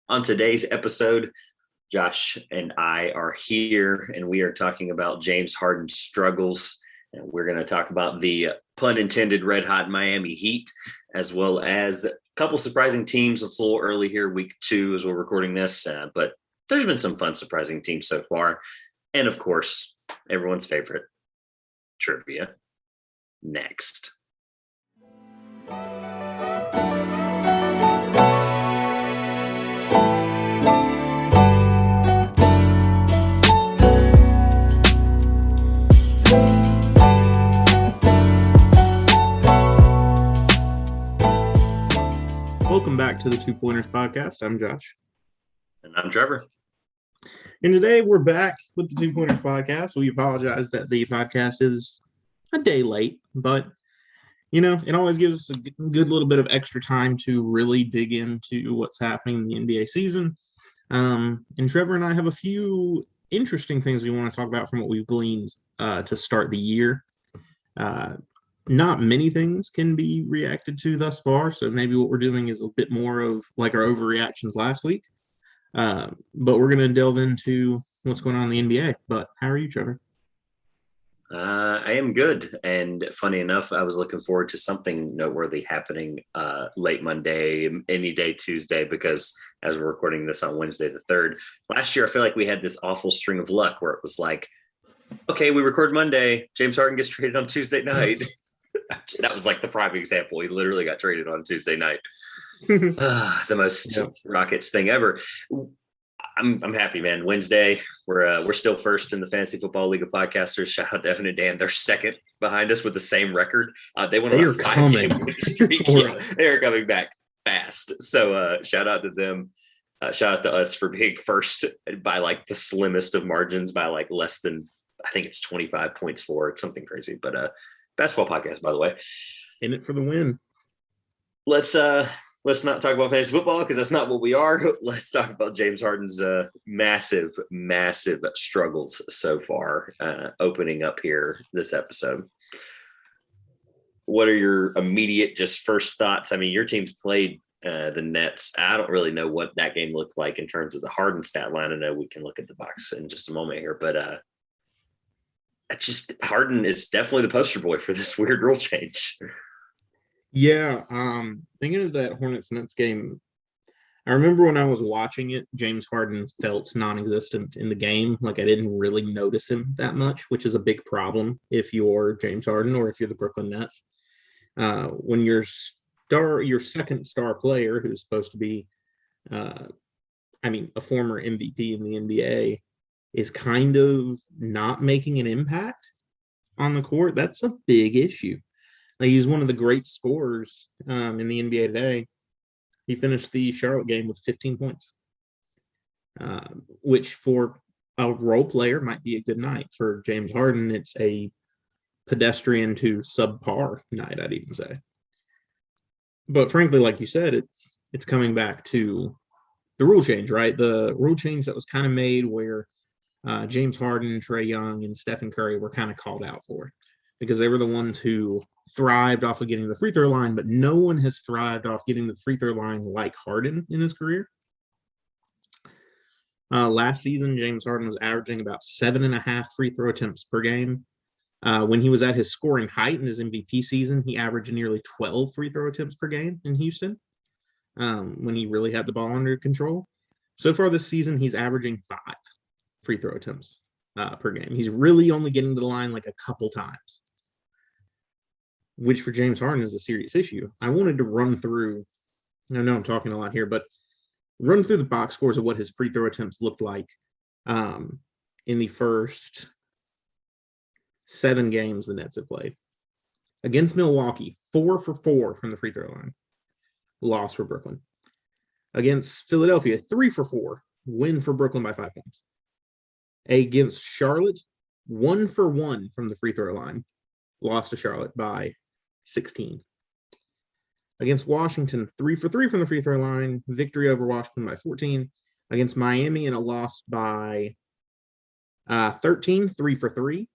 On today's episode, Josh and I are here and we are talking about James Harden's struggles. And we're going to talk about the pun intended red hot Miami Heat, as well as a couple surprising teams. It's a little early here, week 2 as we're recording this, but there's been some fun surprising teams so far. And of course, everyone's favorite trivia next. Welcome back to the Two Pointers podcast. I'm Josh. And I'm Trevor. And today we're back with the Two Pointers podcast. We apologize that the podcast is a day late, but you know, it always gives us a good little bit of extra time to really dig into what's happening in the NBA season. And Trevor and I have a few interesting things we want to talk about from what we've gleaned to start the year. Not many things can be reacted to thus far, so maybe what we're doing is a bit more of like our overreactions last week. But we're going to delve into what's going on in the NBA. But how are you, Trevor? I am good. And funny enough, I was looking forward to something noteworthy happening late Monday, any day Tuesday, because as we're recording this on Wednesday the 3rd, last year I feel like we had this awful string of luck where it was like, okay, we record Monday, James Harden gets traded on Tuesday night. That was like the prime example. He literally got traded on Tuesday night. The most Rockets thing ever. I'm happy, man. Wednesday, we're still first in the Fantasy Football League of Podcasters. Shout out to Evan and Dan. They're second behind us with the same record. They went on a 5-game win streak. They're coming back fast. So shout out to them. Shout out to us for being first by like the slimmest of margins, by like less than, I think it's 25 points for it, something crazy. But basketball podcast, by the way. In it for the win. Let's not talk about fantasy football because that's not what we are. Let's talk about James Harden's massive struggles so far, opening up here this episode. What are your immediate just first thoughts? I mean, your team's played the Nets. I don't really know what that game looked like in terms of the Harden stat line. I know we can look at the box in just a moment here, but Harden is definitely the poster boy for this weird rule change. Yeah, thinking of that Hornets-Nets game, I remember when I was watching it, James Harden felt non-existent in the game. Like I didn't really notice him that much, which is a big problem if you're James Harden or if you're the Brooklyn Nets. When your second star player, who's supposed to be, a former MVP in the NBA, is kind of not making an impact on the court, that's a big issue. Like he's one of the great scorers in the NBA today. He finished the Charlotte game with 15 points, which for a role player might be a good night. For James Harden, it's a pedestrian to subpar night, I'd even say. But frankly, like you said, it's coming back to the rule change, right? The rule change that was kind of made where James Harden, Trae Young, and Stephen Curry were kind of called out for it because they were the ones who thrived off of getting the free throw line, but no one has thrived off getting the free throw line like Harden in his career. Last season, James Harden was averaging about 7.5 free throw attempts per game. When he was at his scoring height in his MVP season, he averaged nearly 12 free throw attempts per game in Houston when he really had the ball under control. So far this season, he's averaging 5 free throw attempts per game. He's really only getting to the line like a couple times, which for James Harden is a serious issue. I wanted to run through, I know I'm talking a lot here, but run through the box scores of what his free throw attempts looked like in the first 7 games the Nets have played. Against Milwaukee, 4 for 4 from the free throw line. Loss for Brooklyn. Against Philadelphia, 3 for 4. Win for Brooklyn by 5 points. Against Charlotte, 1 for 1 from the free throw line. Lost to Charlotte by 16. Against Washington, 3 for 3 from the free throw line. Victory over Washington by 14. Against Miami in a loss by 13, 3 for 3.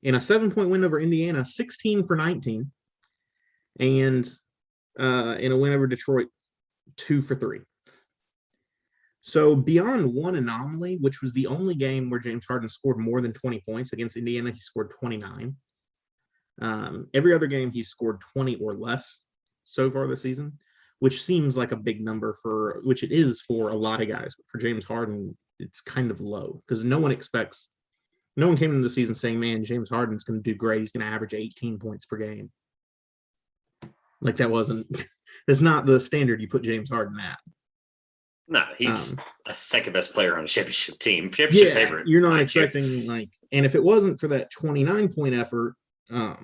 In a 7-point win over Indiana, 16 for 19. And in a win over Detroit, 2 for 3. So beyond one anomaly, which was the only game where James Harden scored more than 20 points against Indiana, he scored 29. Every other game he's scored 20 or less so far this season, which seems like a big number which it is for a lot of guys. But for James Harden, it's kind of low because no one came into the season saying, man, James Harden's going to do great. He's going to average 18 points per game. Like that's not the standard you put James Harden at. No, he's a second best player on a championship team. Championship favorite. You're not expecting and if it wasn't for that 29-point effort, I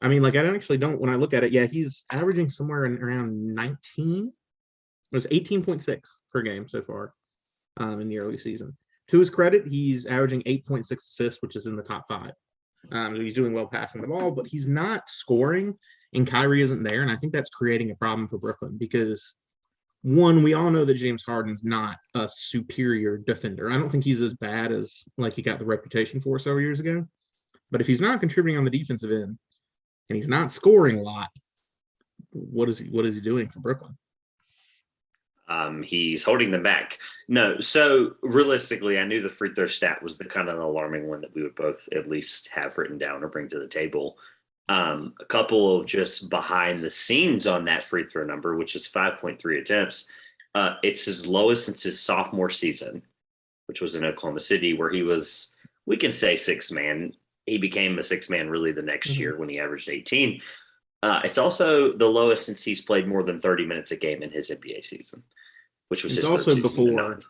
mean, I actually don't, when I look at it, he's averaging somewhere around 19. It was 18.6 per game so far in the early season. To his credit, he's averaging 8.6 assists, which is in the top 5. He's doing well passing the ball, but he's not scoring, and Kyrie isn't there. And I think that's creating a problem for Brooklyn because, one, we all know that James Harden's not a superior defender. I don't think he's as bad as he got the reputation for several years ago. But if he's not contributing on the defensive end and he's not scoring a lot, what is he doing for Brooklyn? He's holding them back. No, so realistically, I knew the free throw stat was the kind of alarming one that we would both at least have written down or bring to the table. A couple of just behind the scenes on that free throw number, which is 5.3 attempts. It's his lowest since his sophomore season, which was in Oklahoma City, where he was, we can say, sixth man. He became a sixth man really the next year when he averaged 18. It's also the lowest since he's played more than 30 minutes a game in his NBA season, which was his also before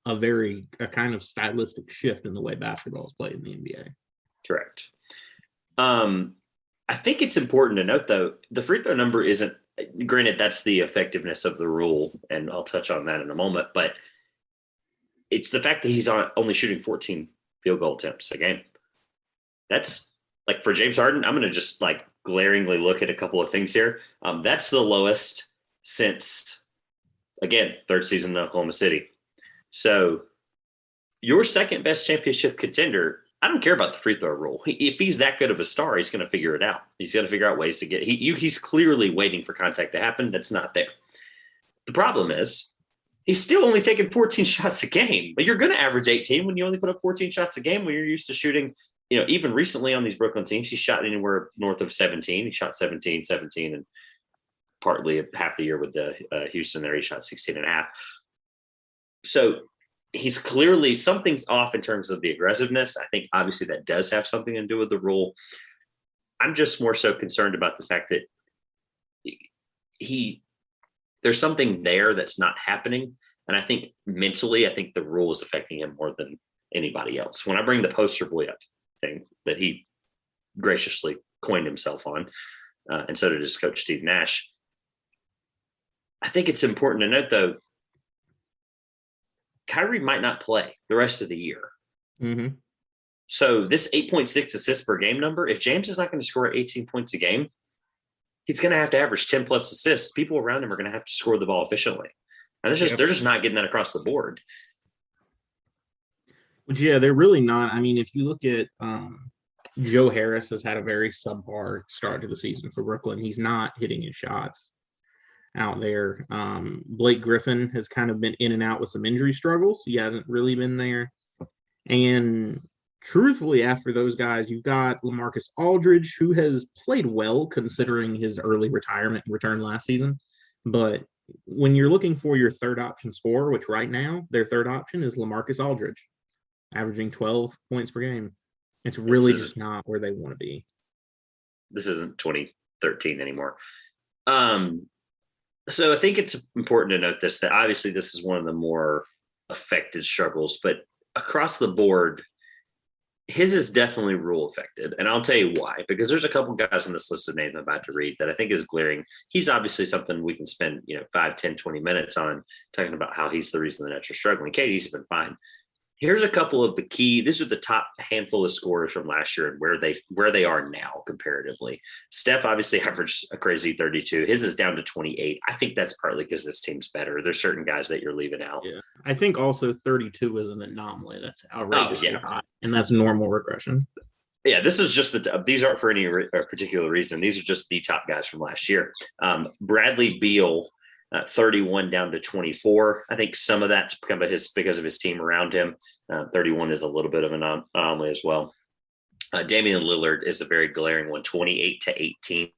a kind of stylistic shift in the way basketball is played in the NBA. Correct. I think it's important to note, though, the free throw number isn't, granted, that's the effectiveness of the rule, and I'll touch on that in a moment, but it's the fact that he's only shooting 14 field goal attempts a game. That's for James Harden, I'm going to just glaringly look at a couple of things here. That's the lowest since, again, third season in Oklahoma City. So your second best championship contender, I don't care about the free throw rule. If he's that good of a star, he's going to figure it out. He's going to figure out ways to get. He's clearly waiting for contact to happen. That's not there. The problem is he's still only taking 14 shots a game. But you're going to average 18 when you only put up 14 shots a game when you're used to shooting. Even recently on these Brooklyn teams, he shot anywhere north of 17. He shot 17, and partly half the year with the Houston there, he shot 16 and a half. So he's clearly, something's off in terms of the aggressiveness. I think obviously that does have something to do with the rule. I'm just more so concerned about the fact that there's something there that's not happening. And I think mentally, the rule is affecting him more than anybody else. When I bring the poster boy up thing that he graciously coined himself on, and so did his coach, Steve Nash, I think it's important to note, though, Kyrie might not play the rest of the year. Mm-hmm. So this 8.6 assists per game number, if James is not going to score 18 points a game, he's going to have to average 10 plus assists. People around him are going to have to score the ball efficiently. And they're just not getting that across the board. But they're really not. I mean, if you look at Joe Harris has had a very subpar start to the season for Brooklyn. He's not hitting his shots out there. Blake Griffin has kind of been in and out with some injury struggles. He hasn't really been there. And truthfully, after those guys, you've got LaMarcus Aldridge, who has played well considering his early retirement and return last season. But when you're looking for your third option scorer, which right now their third option is LaMarcus Aldridge, averaging 12 points per game. It's really just not where they want to be. This isn't 2013 anymore. So I think it's important to note that obviously this is one of the more affected struggles, but across the board, his is definitely rule affected. And I'll tell you why, because there's a couple guys on this list of names I'm about to read that I think is glaring. He's obviously something we can spend 5, 10, 20 minutes on talking about how he's the reason the Nets are struggling. KD's been fine. Here's a couple of these are the top handful of scorers from last year and where they are now comparatively. Steph obviously averaged a crazy 32. His is down to 28. I think that's partly because this team's better. There's certain guys that you're leaving out. Yeah, I think also 32 is an anomaly. That's outrageously high, and that's normal regression. Yeah, this is just these aren't for any particular reason. These are just the top guys from last year. Bradley Beal 31 down to 24. I think some of that's because of his team around him. 31 is a little bit of an anomaly as well. Damian Lillard is a very glaring one, 28 to 18.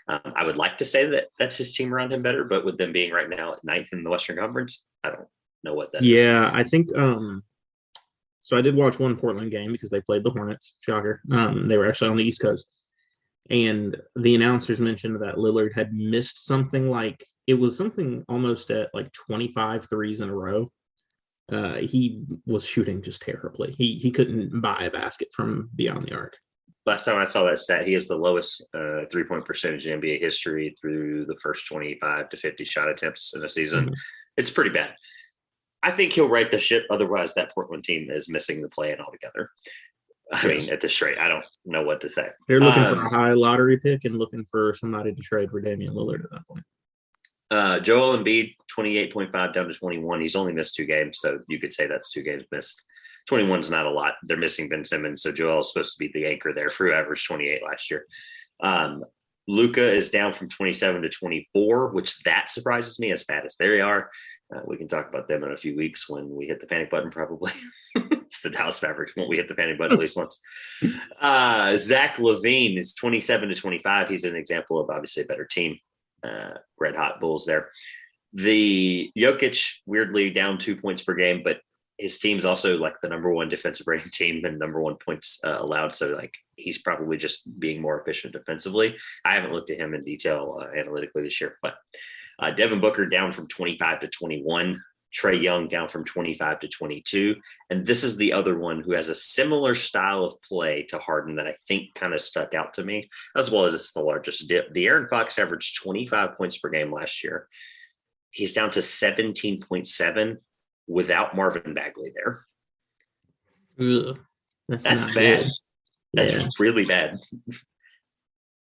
I would like to say that that's his team around him better, but with them being right now at 9th in the Western Conference, I don't know what that is. Yeah, I think so I did watch one Portland game because they played the Hornets. Shocker. They were actually on the East Coast. And the announcers mentioned that Lillard had missed something almost at like 25 threes in a row. He was shooting just terribly. He couldn't buy a basket from beyond the arc. Last time I saw that stat, he has the lowest 3-point percentage in NBA history through the first 25 to 50 shot attempts in a season. Mm-hmm. It's pretty bad. I think he'll right the ship. Otherwise, that Portland team is missing the play-in altogether. I mean, at this rate, I don't know what to say. They're looking for a high lottery pick and looking for somebody to trade for Damian Lillard at that point. Joel Embiid, 28.5 down to 21. He's only missed 2 games, so you could say that's 2 games missed. 21 is not a lot. They're missing Ben Simmons, so Joel is supposed to be the anchor there for who averaged 28 last year. Luka is down from 27 to 24, which that surprises me as bad as they are. We can talk about them in a few weeks when we hit the panic button, probably. It's the Dallas Mavericks. Won't we hit the panic button at least once? Zach LaVine is 27 to 25. He's an example of obviously a better team. Red hot Bulls there. The Jokic, weirdly, down 2 points per game, but his team's also like the number 1 defensive rating team and number 1 points allowed. So like he's probably just being more efficient defensively. I haven't looked at him in detail analytically this year, but Devin Booker down from 25 to 21. Trae Young down from 25 to 22. And this is the other one who has a similar style of play to Harden that I think kind of stuck out to me, as well as it's the largest dip. De'Aaron Fox averaged 25 points per game last year. He's down to 17.7 without Marvin Bagley there. Ugh, that's bad. That's really bad.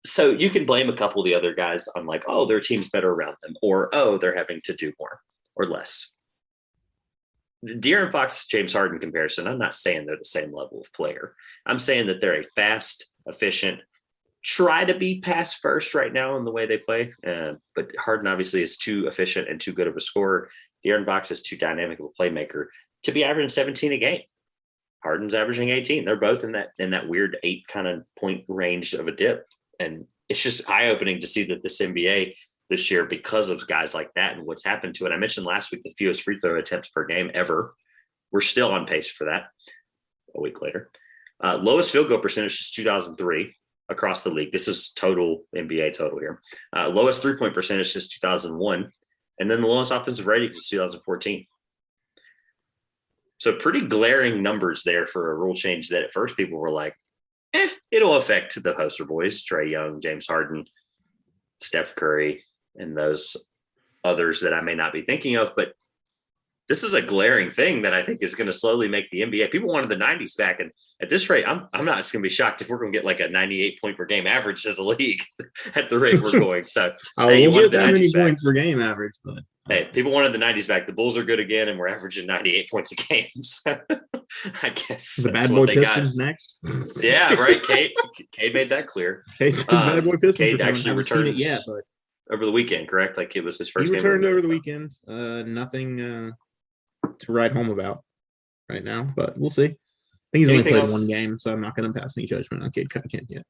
So you can blame a couple of the other guys on like, oh, their team's better around them, or, oh, they're having to do more or less. De'Aaron Fox, James Harden comparison, I'm not saying they're the same level of player. I'm saying that they're a fast, efficient, try to be pass first right now in the way they play. But Harden obviously is too efficient and too good of a scorer. De'Aaron Fox is too dynamic of a playmaker to be averaging 17 a game. Harden's averaging 18. They're both in that weird 8 kind of point range of a dip. And it's just eye-opening to see that this NBA this year, because of guys like that and what's happened to it. I mentioned last week the fewest free throw attempts per game ever. We're still on pace for that a week later. Lowest field goal percentage is 2003 across the league. This is total NBA total here. Lowest three-point percentage is 2001. And then the lowest offensive rating is 2014. So pretty glaring numbers there for a rule change that at first people were like, it'll affect the poster boys, Trae Young, James Harden, Steph Curry, and those others that I may not be thinking of. But this is a glaring thing that I think is going to slowly make the NBA. People wanted the 90s back. And at this rate, I'm not going to be shocked if we're going to get like a 98 point per game average as a league at the rate we're going. So we'll get that many points per game average. But hey, people wanted the 90s back. The Bulls are good again, and we're averaging 98 points a game. So I guess the bad boy Pistons next. Yeah, right. Cade made that clear. Cade's bad boy Pistons. Cade actually returned it yet, but over the weekend, correct? Like it was his first. He returned over the weekend. Nothing to write home about right now, but we'll see. I think he's only played one game, so I'm not going to pass any judgment on Cade Cunningham yet.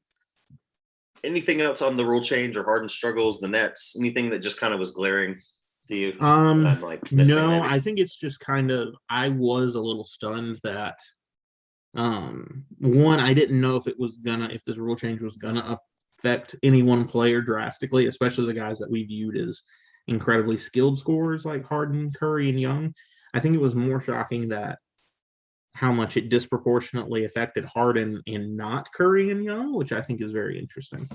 Anything else on the rule change or Harden struggles, the Nets? Anything that just kind of was glaring to you? No, I think it's just kind of. I was a little stunned that. One, I didn't know if this rule change was gonna affect any one player drastically, especially the guys that we viewed as incredibly skilled scorers like Harden, Curry, and Young. I think it was more shocking that how much it disproportionately affected Harden and not Curry and Young, which I think is very interesting.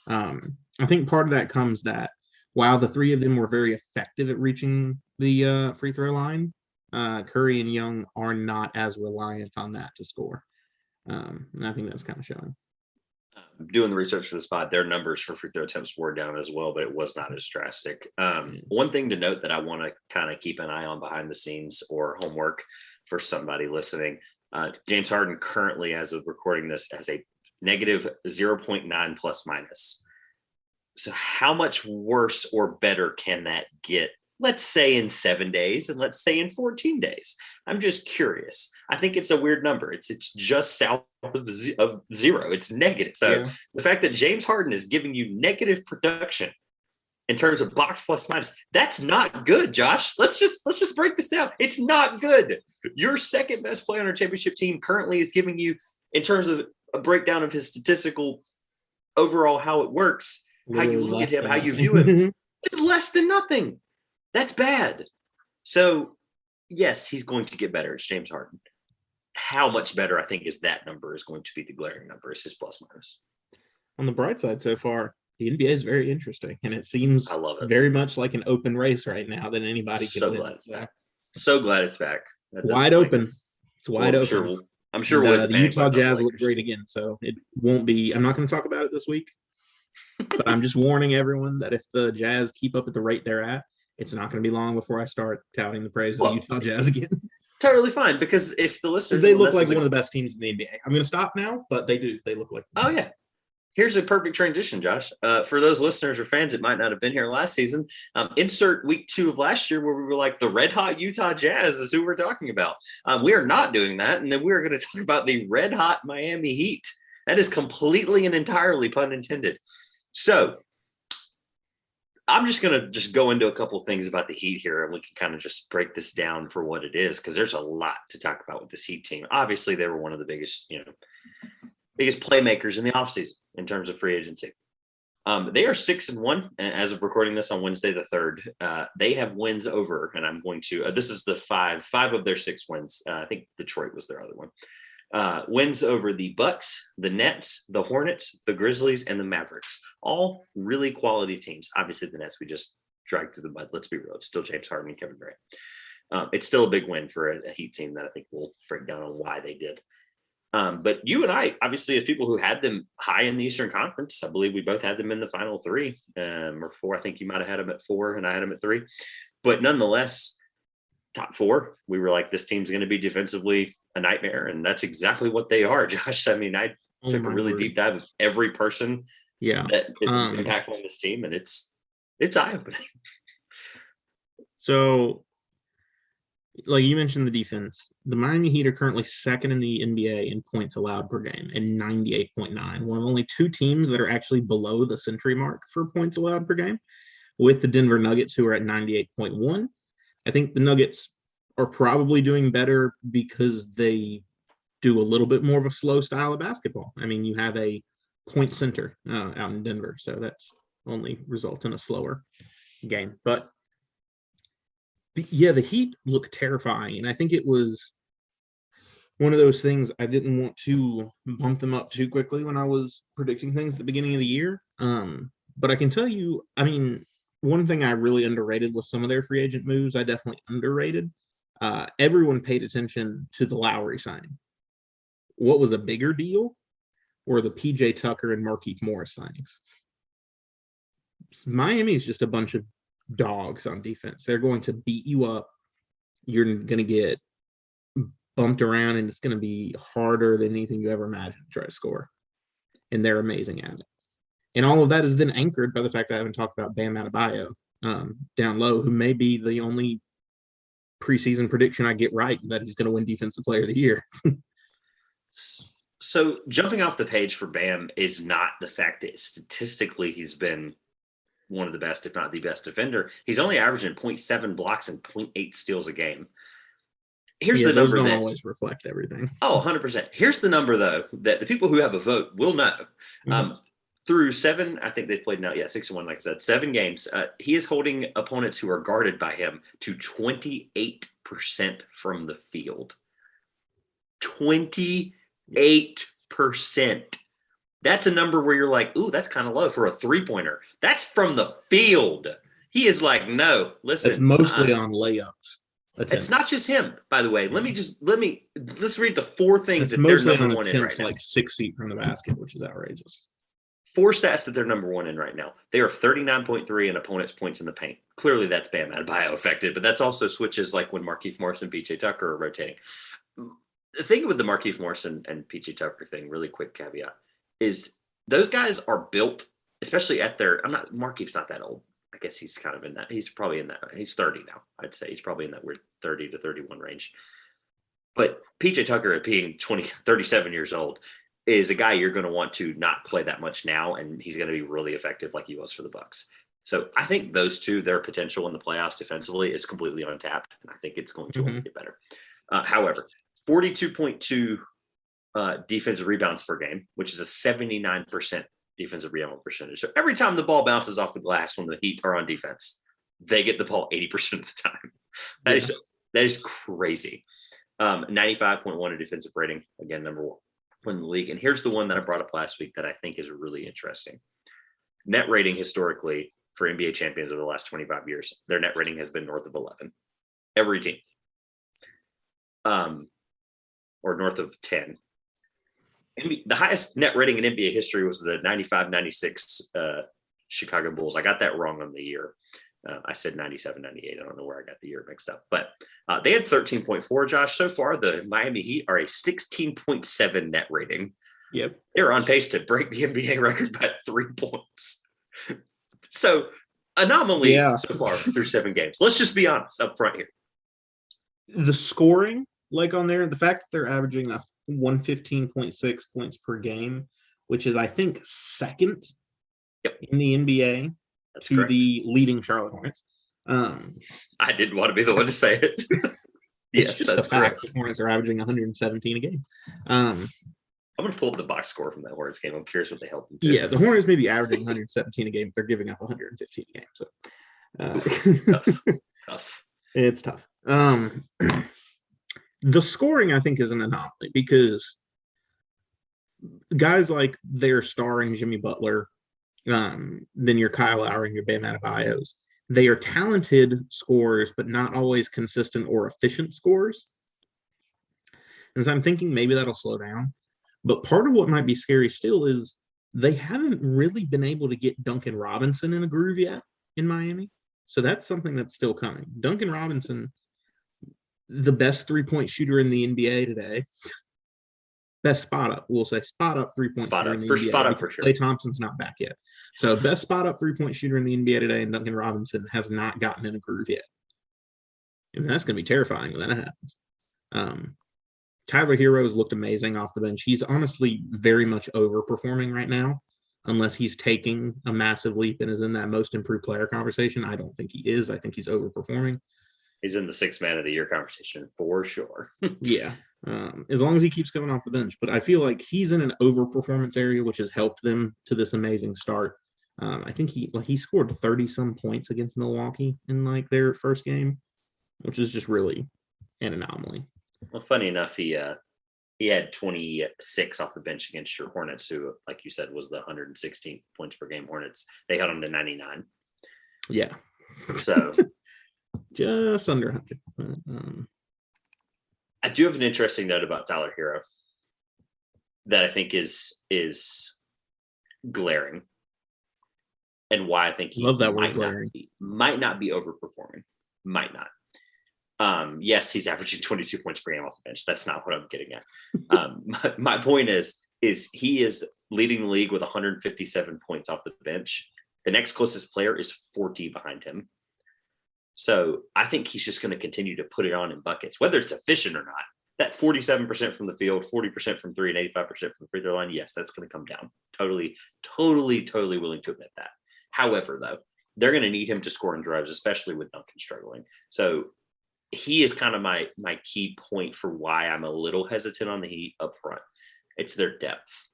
I think part of that comes that while the three of them were very effective at reaching the free throw line, Curry and Young are not as reliant on that to score. And I think that's kind of showing. Doing the research for this pod, their numbers for free throw attempts were down as well, but it was not as drastic. One thing to note that I want to kind of keep an eye on behind the scenes or homework for somebody listening, James Harden currently, as of recording this, has a negative 0.9 plus minus. So how much worse or better can that get let's say in 7 days and let's say in 14 days. I'm just curious. I think it's a weird number. It's just south of zero. It's negative. So the fact that James Harden is giving you negative production in terms of box plus minus, that's not good, Josh. Let's just break this down. It's not good. Your second best player on our championship team currently is giving you, in terms of a breakdown of his statistical overall how it works, how you look at him, how you view him, it's less than nothing. That's bad. So yes, he's going to get better. It's James Harden. How much better, I think, is that number is going to be the glaring number. It's his plus minus. On the bright side so far, the NBA is very interesting, and it seems I love it. very much like an open race right now that anybody can win. Glad it's back. So glad it's back. Wide open. It's wide open. I'm sure the Utah Jazz look great again, so it won't be. I'm not going to talk about it this week, but I'm just warning everyone that if the Jazz keep up at the rate they're at, it's not going to be long before I start touting the praise of the Utah Jazz again. Totally fine, because if the listeners, they look like one of the best teams in the NBA. I'm going to stop now, but they do. They look like. Oh yeah. Here's a perfect transition, Josh. For those listeners or fans that might not have been here last season, insert week 2 of last year where we were like the red hot Utah Jazz is who we're talking about. We are not doing that. And then we are going to talk about the red hot Miami Heat. That is completely and entirely pun intended. So I'm just going to go into a couple of things about the Heat here, and we can kind of just break this down for what it is, because there's a lot to talk about with this Heat team. Obviously, they were one of the biggest playmakers in the offseason in terms of free agency. They are 6-1 as of recording this on Wednesday the 3rd. They have wins over, and I'm going to this is the five of their 6 wins. I think Detroit was their other one. Wins over the Bucks, the Nets, the Hornets, the Grizzlies, and the Mavericks. All really quality teams. Obviously, the Nets we just dragged through the mud. Let's be real. It's still James Harden and Kevin Durant. It's still a big win for a Heat team that I think we'll break down on why they did. But you and I, obviously, as people who had them high in the Eastern Conference, I believe we both had them in the final 3 or 4. I think you might have had them at 4 and I had them at 3. But nonetheless, top 4, we were like, this team's going to be defensively a nightmare. And that's exactly what they are, Josh. I mean, I took a really deep dive of every person that is impactful in this team, and it's eye-opening. So, like you mentioned, the defense. The Miami Heat are currently second in the NBA in points allowed per game at 98.9. One of only 2 teams that are actually below the century mark for points allowed per game, with the Denver Nuggets, who are at 98.1. I think the Nuggets are probably doing better because they do a little bit more of a slow style of basketball. I mean, you have a point center out in Denver, so that's only result in a slower game. But yeah, the Heat look terrifying, and I think it was one of those things I didn't want to bump them up too quickly when I was predicting things at the beginning of the year. But I can tell you, I mean, one thing I really underrated was some of their free agent moves. I definitely underrated. Everyone paid attention to the Lowry signing. What was a bigger deal were the PJ Tucker and Markieff Morris signings. Miami is just a bunch of dogs on defense. They're going to beat you up. You're going to get bumped around, and it's going to be harder than anything you ever imagined to try to score. And they're amazing at it. And all of that is then anchored by the fact that I haven't talked about Bam Adebayo down low, who may be the only preseason prediction I get right that he's going to win Defensive Player of the Year. So jumping off the page for Bam is not the fact that statistically he's been one of the best, if not the best defender. He's only averaging 0.7 blocks and 0.8 steals a game. Here's the number that always reflect everything. 100%. Here's the number, though, that the people who have a vote will know. Mm-hmm. Through 7, I think they've played now, 6-1, like I said, 7 games. He is holding opponents who are guarded by him to 28% from the field. 28%. That's a number where you're like, ooh, that's kind of low for a 3-pointer. That's from the field. He is like, no, listen. It's mostly on layups. It's not just him, by the way. Let's read the 4 things it's that they're number 1 in right now. Like 6 feet from the basket, which is outrageous. 4 stats that they're number 1 in right now. They are 39.3 in opponents' points in the paint. Clearly, that's Bam Adebayo affected, but that's also switches like when Markieff Morris and PJ Tucker are rotating. The thing with the Markieff Morris and PJ Tucker thing, really quick caveat, is those guys are built, especially at their. Markieff's not that old. guess he's kind of in that. He's probably in that. He's 30 now. I'd say he's probably in that weird 30 to 31 range. But PJ Tucker, at being 37 years old, is a guy you're going to want to not play that much now, and he's going to be really effective like he was for the Bucks. So I think those two, their potential in the playoffs defensively is completely untapped, and I think it's going to only get better. However, 42.2 defensive rebounds per game, which is a 79% defensive rebound percentage. So every time the ball bounces off the glass when the Heat are on defense, they get the ball 80% of the time. That is crazy. 95.1 defensive rating, again, number one in the league. And here's the one that I brought up last week that I think is really interesting. Net rating historically for NBA champions over the last 25 years, their net rating has been north of 11. Every team. Or north of 10. The highest net rating in NBA history was the 95-96 Chicago Bulls. I got that wrong on the year. I said 97-98. I don't know where I got the year mixed up. But they had 13.4, Josh. So far, the Miami Heat are a 16.7 net rating. Yep. They're on pace to break the NBA record by 3 points. So, anomaly so far through 7 games. Let's just be honest up front here. The scoring, like on there, the fact that they're averaging 115.6 points per game, which is, I think, second in the NBA to the leading Charlotte Hornets. I didn't want to be the one to say it. Yes, that's correct. The Hornets are averaging 117 a game. I'm going to pull up the box score from that Hornets game. I'm curious what they held them to. Yeah, the Hornets may be averaging 117 a game, but they're giving up 115 a game. So Tough. It's tough. The scoring, I think, is an anomaly because guys like their starring Jimmy Butler, then your Kyle Lowry and your Bam Adebayos, they are talented scorers, but not always consistent or efficient scorers. And so I'm thinking maybe that'll slow down. But part of what might be scary still is they haven't really been able to get Duncan Robinson in a groove yet in Miami. So that's something that's still coming. Duncan Robinson, the best three-point shooter in the NBA today. Best spot up, we'll say spot up three-point shooter in the NBA. Spot up for sure. Klay Thompson's not back yet. So best spot up three-point shooter in the NBA today, and Duncan Robinson has not gotten in a groove yet. And that's going to be terrifying when that happens. Tyler Hero's looked amazing off the bench. He's honestly very much overperforming right now, unless he's taking a massive leap and is in that most improved player conversation. I don't think he is. I think he's overperforming. He's in the 6th man of the year conversation for sure. Yeah. As long as he keeps coming off the bench. But I feel like he's in an overperformance area, which has helped them to this amazing start. I think he scored 30-some points against Milwaukee in like their first game, which is just really an anomaly. Well, funny enough, he had 26 off the bench against your Hornets, who, like you said, was the 116 points per game Hornets. They held him to 99. Yeah. So just under 100. I do have an interesting note about Tyler Hero that I think is glaring, and why I think he love that word glaring. Might not be overperforming. Might not. Yes, he's averaging 22 points per game off the bench. That's not what I'm getting at. My point is he is leading the league with 157 points off the bench. The next closest player is 40 behind him. So I think he's just going to continue to put it on in buckets, whether it's efficient or not. That 47% from the field, 40% from 3, and 85% from the free throw line, yes, that's going to come down. Totally willing to admit that. However, though, they're going to need him to score in drives, especially with Duncan struggling. So he is kind of my key point for why I'm a little hesitant on the Heat up front. It's their depth.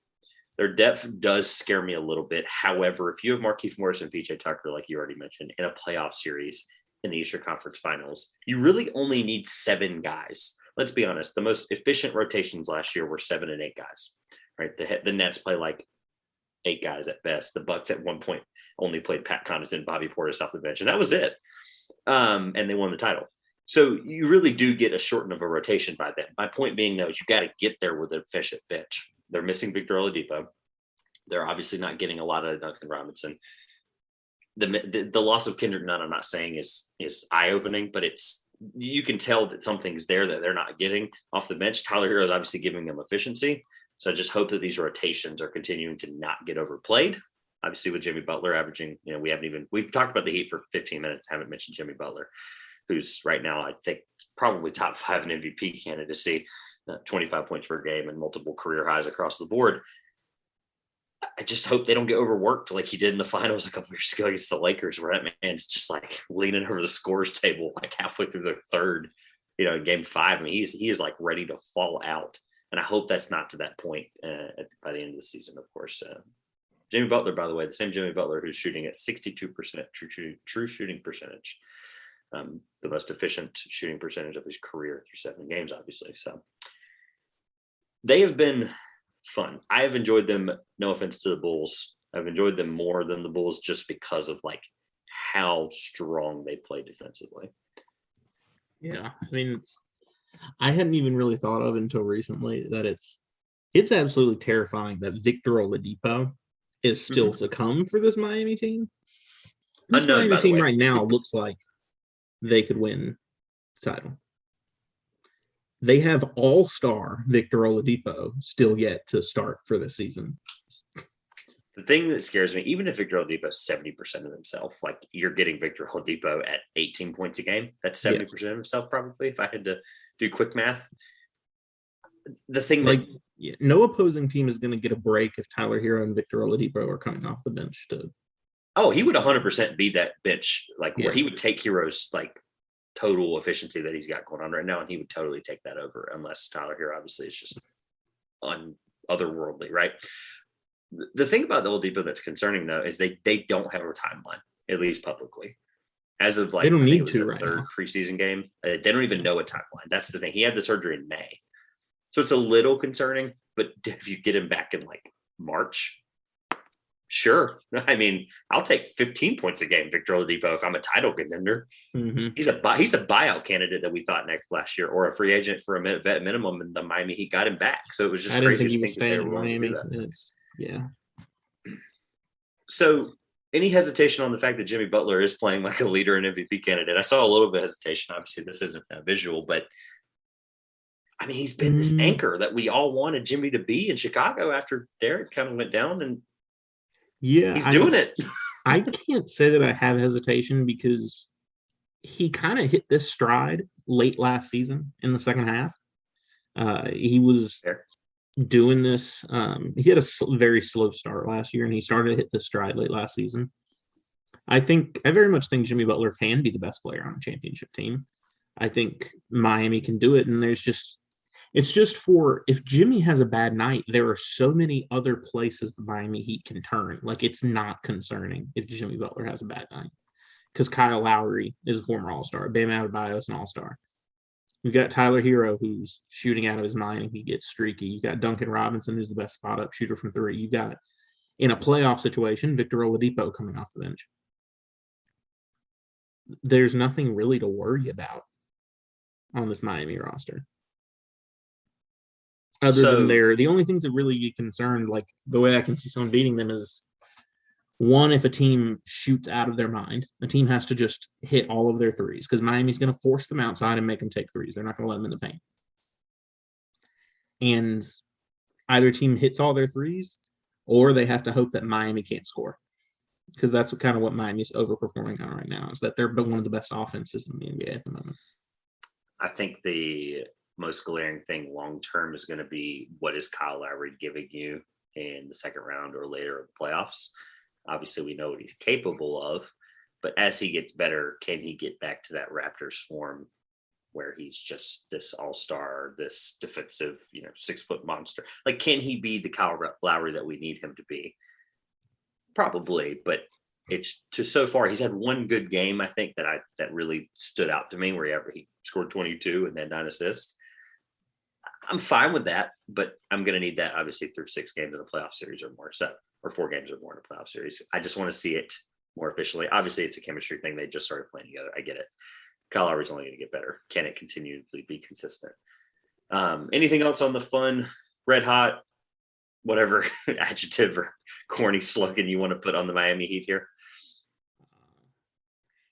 Their depth does scare me a little bit. However, if you have Markieff Morris and PJ Tucker, like you already mentioned, in a playoff series in the Eastern Conference Finals, you really only need 7 guys. Let's be honest. The most efficient rotations last year were 7 and 8 guys, right? The Nets play like 8 guys at best. The Bucks at one point only played Pat Connaughton, Bobby Portis off the bench, and that was it. And they won the title. So you really do get a shorten of a rotation by then. My point being, though, is you got to get there with an efficient bench. They're missing Victor Oladipo. They're obviously not getting a lot of Duncan Robinson. The loss of Kendrick Nunn, I'm not saying is eye-opening, but you can tell that something's there that they're not getting off the bench. Tyler Hero is obviously giving them efficiency. So I just hope that these rotations are continuing to not get overplayed. Obviously, with Jimmy Butler averaging, we've talked about the Heat for 15 minutes, haven't mentioned Jimmy Butler, who's right now, I think, probably top 5 in MVP candidacy, 25 points per game and multiple career highs across the board. I just hope they don't get overworked like he did in the finals a couple years ago against the Lakers, where that man's just like leaning over the scores table like halfway through the third, in game 5. I mean, he is like ready to fall out. And I hope that's not to that point by the end of the season, of course. Jimmy Butler, by the way, the same Jimmy Butler who's shooting at 62% true shooting percentage, the most efficient shooting percentage of his career through 7 games, obviously. So they have been fun. I have enjoyed them. No offense to the Bulls. I've enjoyed them more than the Bulls just because of like how strong they play defensively. Yeah. I mean, I hadn't even really thought of until recently that it's absolutely terrifying that Victor Oladipo is still to come for this Miami team. This Unknown, Miami team right now looks like they could win the title. They have all-star Victor Oladipo still yet to start for this season. The thing that scares me, even if Victor Oladipo is 70% of himself, like you're getting Victor Oladipo at 18 points a game. That's 70% of himself, probably, if I had to do quick math. The thing no opposing team is going to get a break if Tyler Hero and Victor Oladipo are coming off the bench to. Oh, he would 100% be that bench, where he would take Hero's total efficiency that he's got going on right now, and he would totally take that over, unless Tyler Hero obviously is just otherworldly, right? The thing about the Oladipo that's concerning, though, is they don't have a timeline, at least publicly. As of they don't need to right third now. Preseason game, they don't even know a timeline. That's the thing. He had the surgery in May, so it's a little concerning. But if you get him back in March, sure. I mean, I'll take 15 points a game, Victor Oladipo, if I'm a title contender. Mm-hmm. He's a buyout candidate that we thought last year, or a free agent for a vet minimum, and the Miami Heat got him back. So it was just crazy to think that they were willing to do that. Yeah. So any hesitation on the fact that Jimmy Butler is playing like a leader and MVP candidate? I saw a little bit of hesitation. Obviously, this isn't visual, but I mean, he's been this anchor that we all wanted Jimmy to be in Chicago after Derek kind of went down, and he's doing it. I can't say that I have hesitation because he kind of hit this stride late last season in the second half. He was doing this. He had a very slow start last year, and he started to hit this stride late last season. I very much think Jimmy Butler can be the best player on a championship team. I think Miami can do it, and it's just if Jimmy has a bad night, there are so many other places the Miami Heat can turn. It's not concerning if Jimmy Butler has a bad night, because Kyle Lowry is a former All-Star. Bam Adebayo is an All-Star. You've got Tyler Hero, who's shooting out of his mind and he gets streaky. You've got Duncan Robinson, who's the best spot-up shooter from 3. You've got, in a playoff situation, Victor Oladipo coming off the bench. There's nothing really to worry about on this Miami roster. Other than the only things that really get concerned, the way I can see someone beating them is, one, if a team shoots out of their mind, the team has to just hit all of their threes, because Miami's going to force them outside and make them take threes. They're not going to let them in the paint. And either team hits all their threes, or they have to hope that Miami can't score, because that's what Miami's overperforming on right now, is that they're one of the best offenses in the NBA at the moment. I think the most glaring thing long-term is going to be, what is Kyle Lowry giving you in the second round or later of the playoffs? Obviously, we know what he's capable of, but as he gets better, can he get back to that Raptors form where he's just this all-star, this defensive, 6-foot monster? Can he be the Kyle Lowry that we need him to be? Probably, but so far he's had one good game, I think, that really stood out to me, where he scored 22 and then 9 assists. I'm fine with that, but I'm going to need that obviously through 6 games in a playoff series or more, or 4 games or more in a playoff series. I just want to see it more efficiently. Obviously, it's a chemistry thing. They just started playing together. I get it. Kyle Lowry's only going to get better. Can it continually be consistent? Anything else on the fun, red hot, whatever adjective or corny slogan you want to put on the Miami Heat here?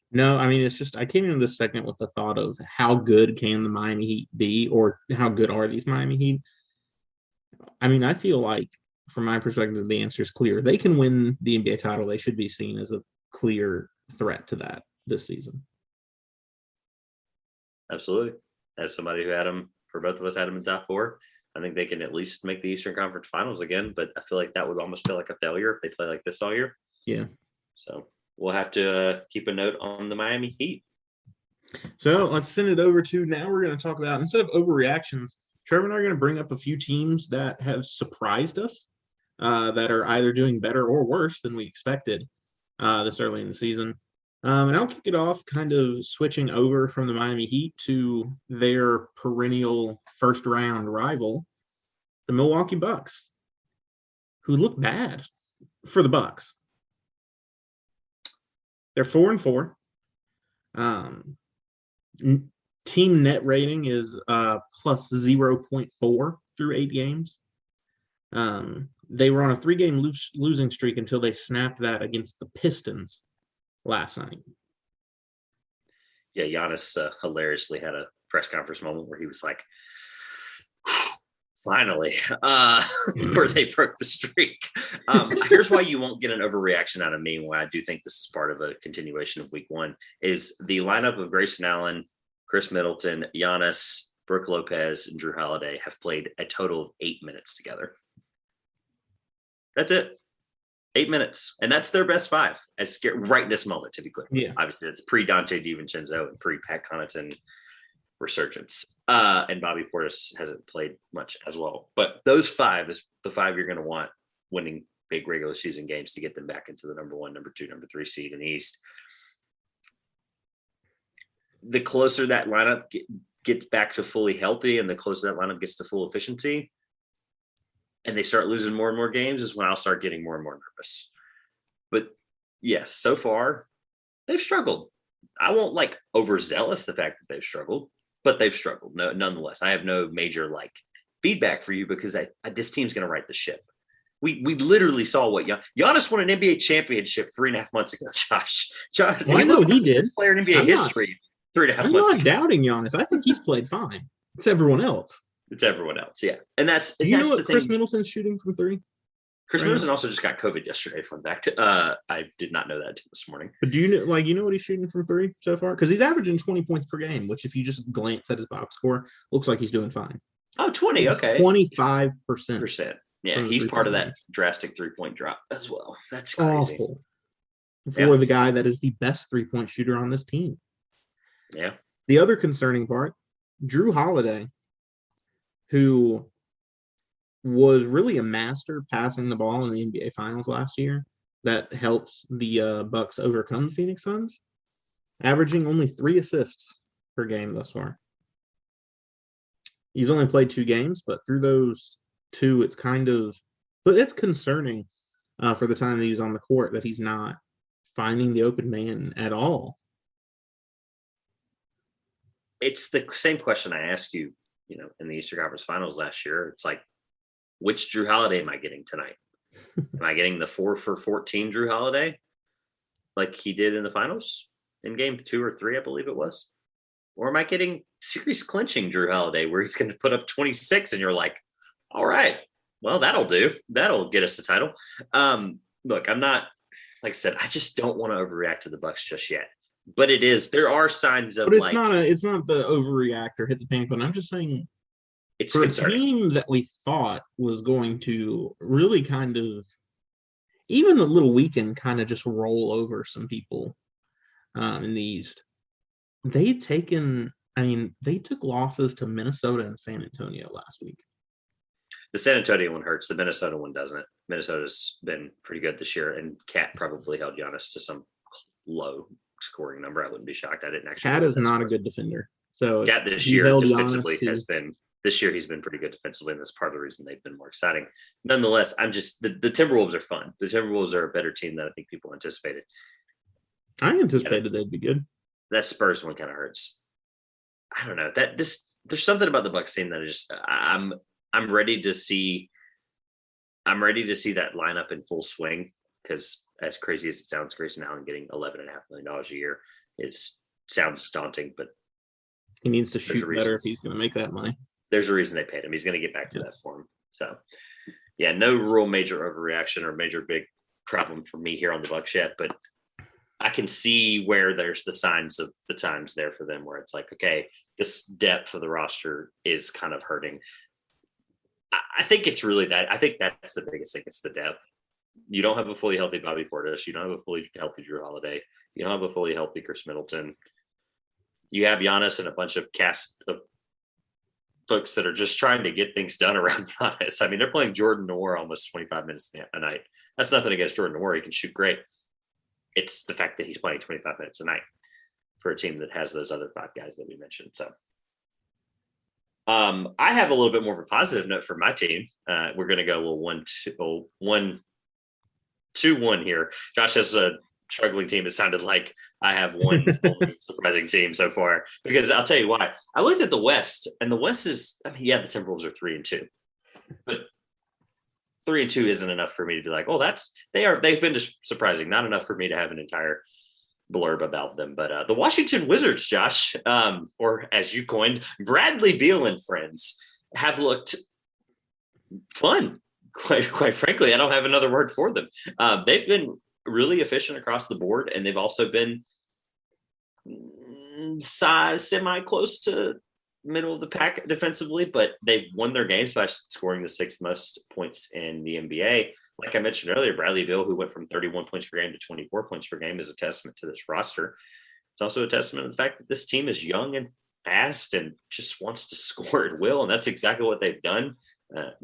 No, I mean, it's just, I came into this segment with the thought of how good can the Miami Heat be, or how good are these Miami Heat? I mean, I feel like from my perspective, the answer is clear. They can win the NBA title. They should be seen as a clear threat to that this season. Absolutely. As somebody who had them, for both of us, had them in top 4, I think they can at least make the Eastern Conference Finals again. But I feel like that would almost feel like a failure if they play like this all year. Yeah. So we'll have to keep a note on the Miami Heat. So let's send it over to, now we're going to talk about, instead of overreactions, Trevor and I are going to bring up a few teams that have surprised us, that are either doing better or worse than we expected this early in the season. And I'll kick it off kind of switching over from the Miami Heat to their perennial first-round rival, the Milwaukee Bucks, who look bad for the Bucks. They're 4-4. Team net rating is plus 0.4 through 8 games. They were on a 3-game losing streak until they snapped that against the Pistons last night. Yeah, Giannis hilariously had a press conference moment where he was like, finally, where they broke the streak. Here's why you won't get an overreaction out of me, why I do think this is part of a continuation of week 1, is the lineup of Grayson Allen, Chris Middleton, Giannis, Brooke Lopez, and Drew Holiday have played a total of 8 minutes together. That's it. 8 minutes. And that's their best 5 as right in this moment, to be clear. Yeah. Obviously, that's pre-Dante DiVincenzo and pre-Pat Connaughton resurgence. And Bobby Portis hasn't played much as well. But those 5 is the 5 you're going to want winning big regular season games to get them back into the number 1, number 2, number 3 seed in the East. The closer that lineup gets back to fully healthy and the closer that lineup gets to full efficiency and they start losing more and more games is when I'll start getting more and more nervous. But yes, so far they've struggled. I won't overzealous the fact that they've struggled, but they've struggled. No, nonetheless, I have no major feedback for you because this team's going to right the ship. We literally saw what Giannis won an NBA championship 3.5 months ago. Josh, well, I know he did. Player in NBA history. 3.5 I'm months not doubting Giannis. I think he's played fine. It's everyone else. It's everyone else, yeah. And that's Do you know what Chris Middleton's shooting from 3? Chris Middleton also just got COVID yesterday. Fun fact. I did not know that until this morning. But do you know what he's shooting from 3 so far? Because he's averaging 20 points per game, which if you just glance at his box score, looks like he's doing fine. Oh, 20. Okay. 25%. Yeah, he's part of that drastic 3-point drop as well. That's crazy. Awful. For the guy that is the best 3-point shooter on this team. Yeah. The other concerning part, Drew Holiday, who was really a master passing the ball in the NBA Finals last year, that helps the Bucks overcome the Phoenix Suns, averaging only 3 assists per game thus far. He's only played 2 games, but through those 2, it's concerning for the time that he's on the court that he's not finding the open man at all. It's the same question I asked you, in the Eastern Conference Finals last year. It's which Drew Holiday am I getting tonight? Am I getting the 4 for 14 Drew Holiday like he did in the finals in game 2 or 3, I believe it was? Or am I getting series clinching Drew Holiday where he's going to put up 26 and you're like, all right, well, that'll do. That'll get us the title. Look, I'm not, like I said, I just don't want to overreact to the Bucks just yet. But there are signs of but it's not the overreact or hit the panic button. I'm just saying it's for concerning. A team that we thought was going to really kind of, even a little weekend, kind of just roll over some people in the East. They took losses to Minnesota and San Antonio last week. The San Antonio one hurts. The Minnesota one doesn't. Minnesota's been pretty good this year, and Cat probably held Giannis to some low scoring number. I wouldn't be shocked. I didn't actually. Cat is not a good defender. So Cat this year defensively has been. This year he's been pretty good defensively, and that's part of the reason they've been more exciting. Nonetheless, I'm just the Timberwolves are fun. The Timberwolves are a better team than I think people anticipated. I anticipated they'd be good. That Spurs one kind of hurts. I don't know. There's something about the Bucks team that is just I'm ready to see. I'm ready to see that lineup in full swing because, as crazy as it sounds, Grayson Allen getting $11.5 million a year sounds daunting, but he needs to shoot better if he's going to make that money. There's a reason they paid him. He's going to get back to that form. So, Yeah, no real major overreaction or major big problem for me here on the Bucks yet, but I can see where there's the signs of the times there for them where it's like, okay, this depth of the roster is kind of hurting. I think it's really that. I think that's the biggest thing. It's the depth. You don't have a fully healthy Bobby Portis. You don't have a fully healthy Drew Holiday. You don't have a fully healthy Chris Middleton. You have Giannis and a bunch of cast of folks that are just trying to get things done around Giannis. I mean, they're playing Jordan Noir almost 25 minutes a night. That's nothing against Jordan Noir. He can shoot great. It's the fact that he's playing 25 minutes a night for a team that has those other 5 guys that we mentioned. So I have a little bit more of a positive note for my team. We're going to go a little 1-2-1 here. Josh has a struggling team. It sounded like I have one surprising team so far, because I'll tell you why. I looked at the West, and the West is, I mean, yeah, the Timberwolves are 3-2, but 3-2 isn't enough for me to be like, oh, they've been just surprising. Not enough for me to have an entire blurb about them. But the Washington Wizards, Josh, or as you coined, Bradley Beal and friends, have looked fun. Quite frankly, I don't have another word for them. They've been really efficient across the board, and they've also been semi close to middle of the pack defensively, but they've won their games by scoring the 6th most points in the NBA. Like I mentioned earlier, Bradley Beal, who went from 31 points per game to 24 points per game, is a testament to this roster. It's also a testament to the fact that this team is young and fast and just wants to score at will, and that's exactly what they've done.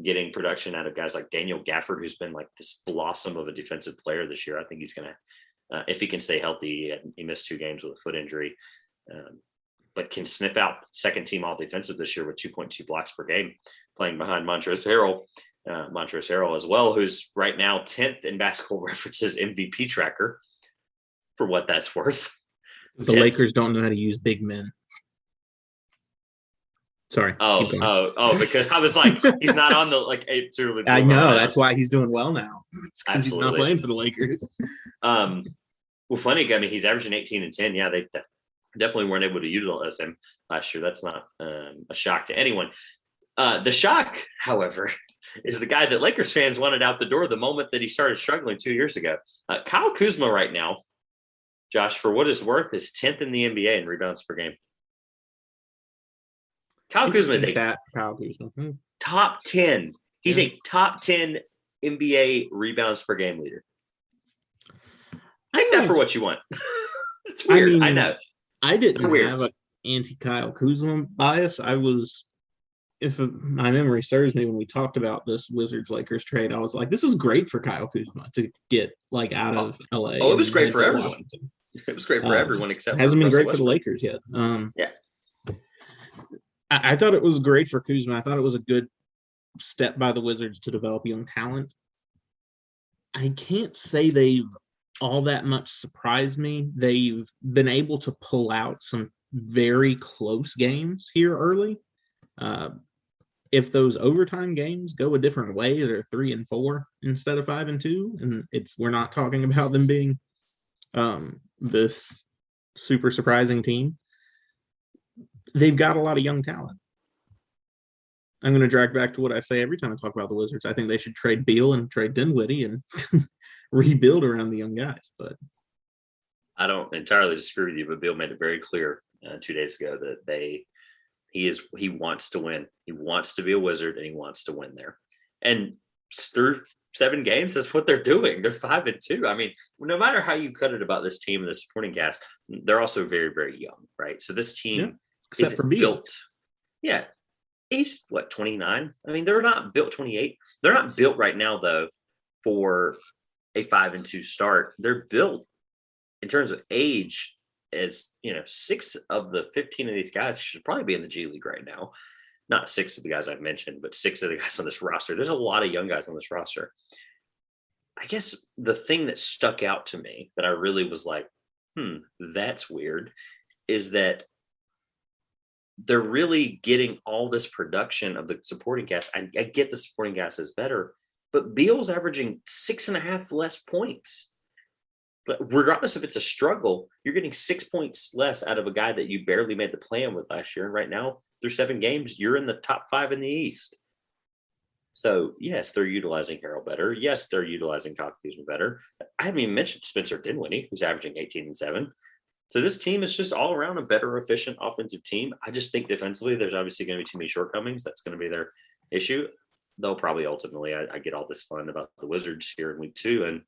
Getting production out of guys like Daniel Gafford, who's been like this blossom of a defensive player this year. I think he's going to, if he can stay healthy, he missed 2 games with a foot injury, but can snip out second team all defensive this year with 2.2 blocks per game, playing behind Montrezl Harrell as well, who's right now 10th in Basketball Reference's MVP tracker, for what that's worth. The 10th. Lakers don't know how to use big men. Sorry. Because I was like, he's not on the like 8-2. I know that's why he's doing well now. It's because he's not playing for the Lakers. Well, funny. I mean, he's averaging 18 and 10. Yeah, they definitely weren't able to utilize him last year. That's not a shock to anyone. The shock, however, is the guy that Lakers fans wanted out the door the moment that he started struggling 2 years ago. Kyle Kuzma right now, Josh, for what it's worth, is 10th in the NBA in rebounds per game. Kyle Kuzma is top 10. He's a top 10 NBA rebounds per game leader. Take that for what you want. It's weird. I know. I didn't have an anti-Kyle Kuzma bias. I was, if my memory serves me, when we talked about this Wizards-Lakers trade, I was like, this is great for Kyle Kuzma to get like out of LA. Oh, it was great for everyone. Washington. It was great for everyone except hasn't been great Westbrook. For the Lakers yet. Yeah. I thought it was great for Kuzma. I thought it was a good step by the Wizards to develop young talent. I can't say they've all that much surprised me. They've been able to pull out some very close games here early. If those overtime games go a different way, they're 3-4 instead of 5-2, and we're not talking about them being this super surprising team. They've got a lot of young talent. I'm going to drag back to what I say every time I talk about the Wizards. I think they should trade Beal and trade Dinwiddie and rebuild around the young guys. But I don't entirely disagree with you, but Beal made it very clear 2 days ago that he wants to win. He wants to be a Wizard, and he wants to win there. And through 7 games, that's what they're doing. They're 5-2. I mean, no matter how you cut it about this team and the supporting cast, they're also very, very young, right? So this team except for built. Yeah. He's 29? I mean, they're not built 28. They're not built right now, though, for a 5-2 start. They're built in terms of age as, 6 of the 15 of these guys should probably be in the G League right now. Not 6 of the guys I've mentioned, but 6 of the guys on this roster. There's a lot of young guys on this roster. I guess the thing that stuck out to me that I really was like, that's weird, is that they're really getting all this production of the supporting cast. I get the supporting cast is better, but Beal's averaging 6.5 less points. But regardless if it's a struggle, you're getting 6 points less out of a guy that you barely made the play-in with last year. And right now, through 7 games, you're in the top 5 in the East. So yes, they're utilizing Harrell better. Yes, they're utilizing Kyle Kuzma better. I haven't even mentioned Spencer Dinwiddie, who's averaging 18 and 7. So this team is just all around a better, efficient offensive team. I just think defensively, there's obviously going to be too many shortcomings. That's going to be their issue. They'll probably ultimately, I get all this fun about the Wizards here in week 2, and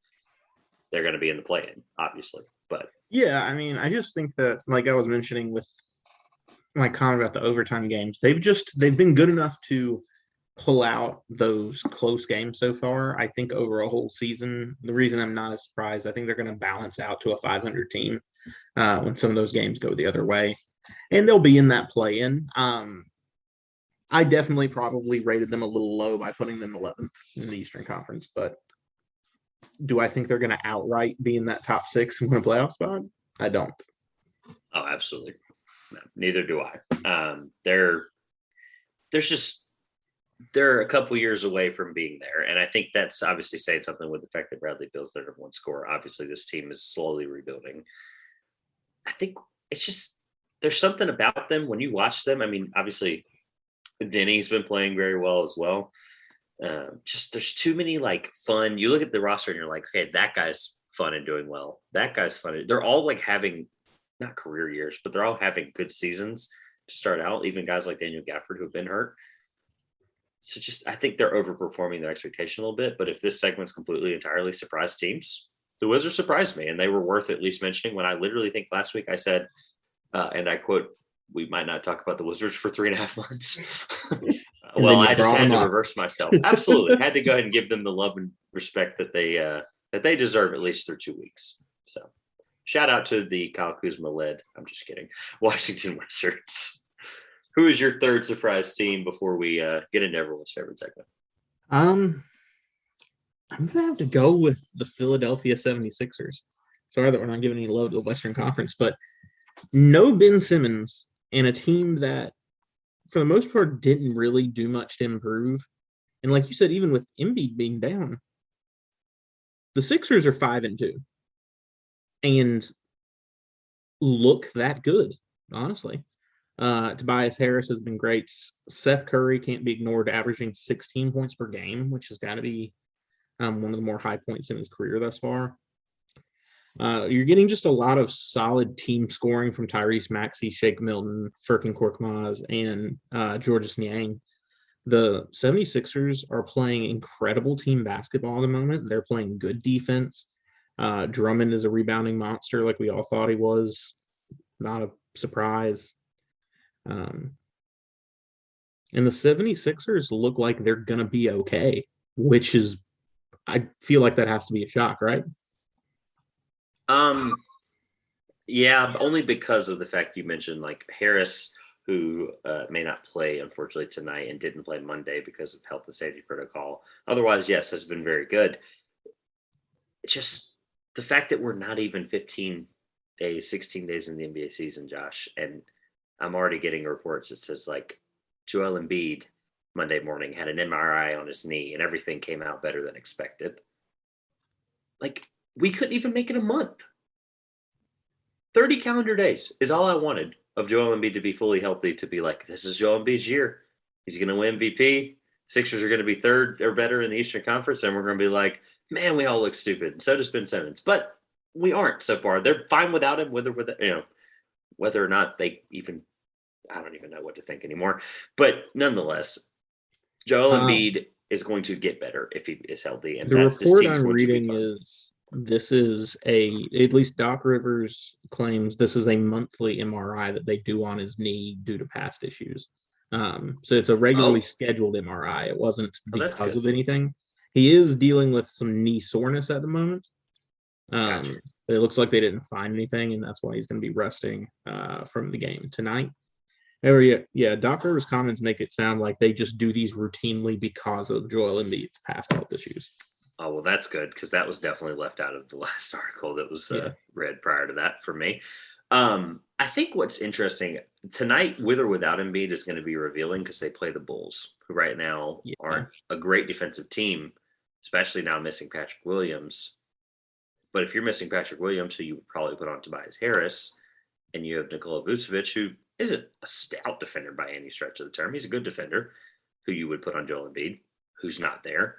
they're going to be in the play-in, obviously. But Yeah, I mean, I just think that, like I was mentioning with my comment about the overtime games, they've been good enough to pull out those close games so far. I think over a whole season, the reason I'm not as surprised, I think they're going to balance out to a 500 team when some of those games go the other way, and they'll be in that play-in. I definitely probably rated them a little low by putting them 11th in the Eastern Conference, but do I think they're going to outright be in that top 6 and win a playoff spot? I don't. oh, absolutely, no, neither do I. They're a couple years away from being there, and I think that's obviously saying something with the fact that Bradley Beal's their number one scorer. Obviously, this team is slowly rebuilding. I think it's just there's something about them when you watch them. I mean, obviously, Denny's been playing very well as well. Just there's too many like fun. You look at the roster and you're like, okay, that guy's fun and doing well. That guy's fun. They're all like having not career years, but they're all having good seasons to start out. Even guys like Daniel Gafford who have been hurt. So just I think they're overperforming their expectation a little bit. But if this segment's completely entirely surprise teams, the Wizards surprised me, and they were worth at least mentioning. When I literally think last week I said, and I quote, "We might not talk about the Wizards for 3.5 months." Well, I just had to reverse myself. Absolutely, had to go ahead and give them the love and respect that they deserve at least through 2 weeks. So, shout out to the Kyle Kuzma led. I'm just kidding. Washington Wizards. Who is your third surprise team before we get into everyone's favorite segment? I'm going to have to go with the Philadelphia 76ers. Sorry that we're not giving any love to the Western Conference, but no Ben Simmons and a team that, for the most part, didn't really do much to improve. And like you said, even with Embiid being down, the Sixers are 5-2 and look that good, honestly. Tobias Harris has been great. Seth Curry can't be ignored, averaging 16 points per game, which has got to be one of the more high points in his career thus far. You're getting just a lot of solid team scoring from Tyrese Maxey, Shake Milton, Furkan Korkmaz, and Georges Niang. The 76ers are playing incredible team basketball at the moment. They're playing good defense. Drummond is a rebounding monster like we all thought he was. Not a surprise. And the 76ers look like they're going to be okay, which is, I feel like that has to be a shock, right? Yeah, only because of the fact you mentioned like Harris, who may not play, unfortunately, tonight and didn't play Monday because of health and safety protocol. Otherwise, yes, has been very good. It's just the fact that we're not even 15 days, 16 days in the NBA season, Josh, and I'm already getting reports that says like Joel Embiid Monday morning had an MRI on his knee and everything came out better than expected. Like we couldn't even make it a month. 30 calendar days is all I wanted of Joel Embiid to be fully healthy, to be like, this is Joel Embiid's year. He's going to win MVP. Sixers are going to be third or better in the Eastern Conference, and we're going to be like, man, we all look stupid. And so does Ben Simmons. But we aren't so far. They're fine without him, whether or not they even, I don't even know what to think anymore. But nonetheless, Joel Embiid is going to get better if he is healthy. And the report I'm reading is this is at least Doc Rivers claims this is a monthly MRI that they do on his knee due to past issues. So it's a regularly scheduled MRI. It wasn't because of anything. He is dealing with some knee soreness at the moment. Gotcha. It looks like they didn't find anything, and that's why he's going to be resting from the game tonight. Doc Rivers' comments make it sound like they just do these routinely because of Joel Embiid's past health issues. Oh, well, that's good, because that was definitely left out of the last article that was read prior to that for me. I think what's interesting tonight, with or without Embiid, is going to be revealing because they play the Bulls, who right now aren't a great defensive team, especially now missing Patrick Williams. But if you're missing Patrick Williams, who you would probably put on Tobias Harris, and you have Nikola Vucevic, who isn't a stout defender by any stretch of the term. He's a good defender, who you would put on Joel Embiid. who's not there.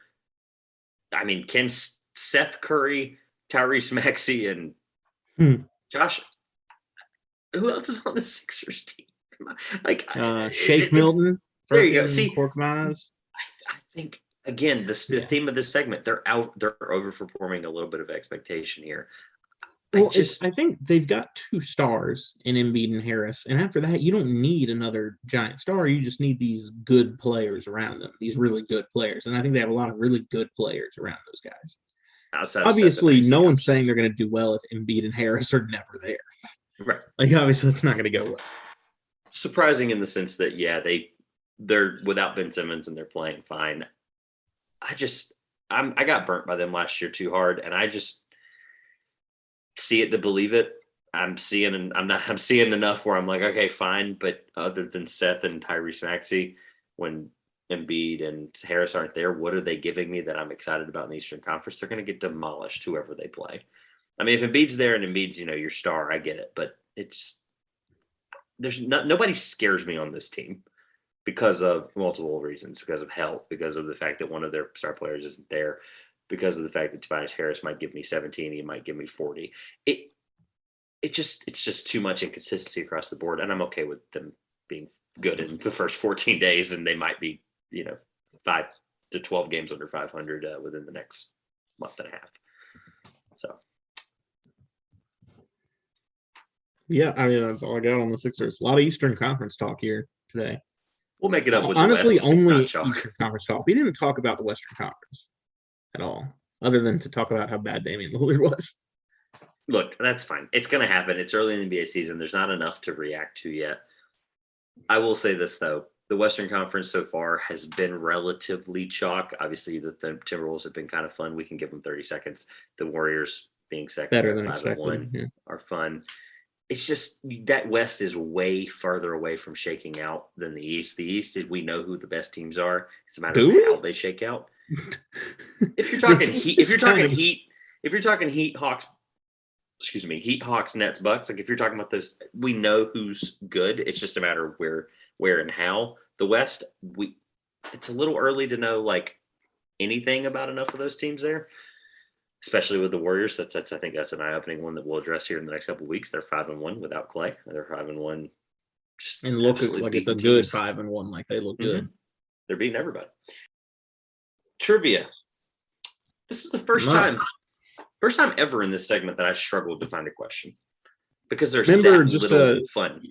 I mean, can Seth Curry, Tyrese Maxey, and Josh, who else is on the Sixers team? Like Shake Milton. There you go. See, I think again, the theme of this segment, they're overperforming a little bit of expectation here. Well, I think they've got 2 stars in Embiid and Harris, and after that, you don't need another giant star. You just need these good players around them, these really good players, and I think they have a lot of really good players around those guys. Obviously, no one's saying they're going to do well if Embiid and Harris are never there. Right. Like, obviously, it's not going to go well. Surprising in the sense that, yeah, they're without Ben Simmons and they're playing fine. I got burnt by them last year too hard, and I just see it to believe it. I'm seeing enough where I'm like, okay, fine. But other than Seth and Tyrese Maxey, when Embiid and Harris aren't there, what are they giving me that I'm excited about in the Eastern Conference? They're going to get demolished, whoever they play. I mean, if Embiid's there and Embiid's, your star, I get it. But nobody scares me on this team because of multiple reasons, because of health, because of the fact that one of their star players isn't there, because of the fact that Tobias Harris might give me 17, he might give me 40. It's just too much inconsistency across the board, and I'm okay with them being good in the first 14 days, and they might be 5 to 12 games under 500 within the next month and a half. So yeah, I mean, that's all I got on the Sixers. A lot of Eastern Conference talk here today. We'll make it up with honestly the West only Eastern Conference talk. We didn't talk about the Western Conference at all, other than to talk about how bad Damian Lillard was. Look, that's fine. It's going to happen. It's early in the NBA season. There's not enough to react to yet. I will say this, though. The Western Conference so far has been relatively chalk. Obviously, the Timberwolves have been kind of fun. We can give them 30 seconds. The Warriors being second, better than 5-1, are fun. It's just that West is way farther away from shaking out than the East. The East, we know who the best teams are. It's a matter of how they shake out. If you're talking Heat, if you're talking Heat, Hawks, Heat, Hawks, Nets, Bucks. Like if you're talking about those, we know who's good. It's just a matter of where and how. The West, it's a little early to know like anything about enough of those teams there. Especially with the Warriors, I think that's an eye-opening one that we'll address here in the next couple of weeks. They're 5-1 without Clay. They're 5-1, just and look like it's a good 5-1. Like they look good. They're beating everybody. Trivia. This is the first time ever in this segment that I struggled to find a question because there's fun.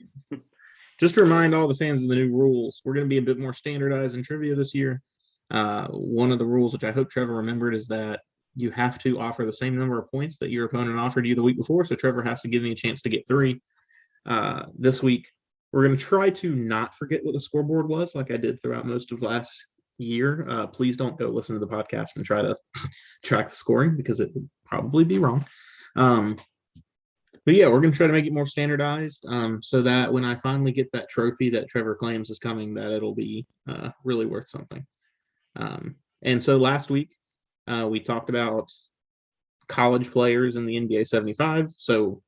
Just to remind all the fans of the new rules, we're going to be a bit more standardized in trivia this year. One of the rules, which I hope Trevor remembered, is that you have to offer the same number of points that your opponent offered you the week before. So Trevor has to give me a chance to get 3. This week, we're going to try to not forget what the scoreboard was like I did throughout most of last year. Please don't go listen to the podcast and try to track the scoring because it would probably be wrong. But yeah, we're going to try to make it more standardized so that when I finally get that trophy that Trevor claims is coming, that it'll be really worth something. And so last week, we talked about college players in the NBA 75. So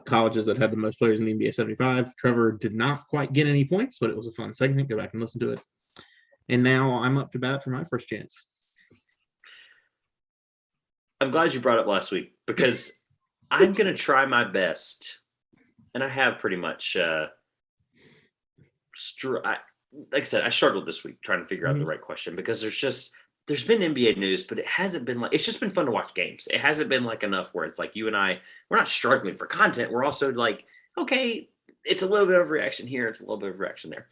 colleges that had the most players in the NBA 75. Trevor did not quite get any points, but it was a fun segment. Go back and listen to it. And now I'm up to bat for my first chance. I'm glad you brought up last week because I'm going to try my best. And I have pretty much, like I said, I struggled this week trying to figure out the right question because there's been NBA news, but it hasn't been it's just been fun to watch games. It hasn't been like enough where it's like you and I, we're not struggling for content. We're also like, okay, it's a little bit of reaction here. It's a little bit of reaction there.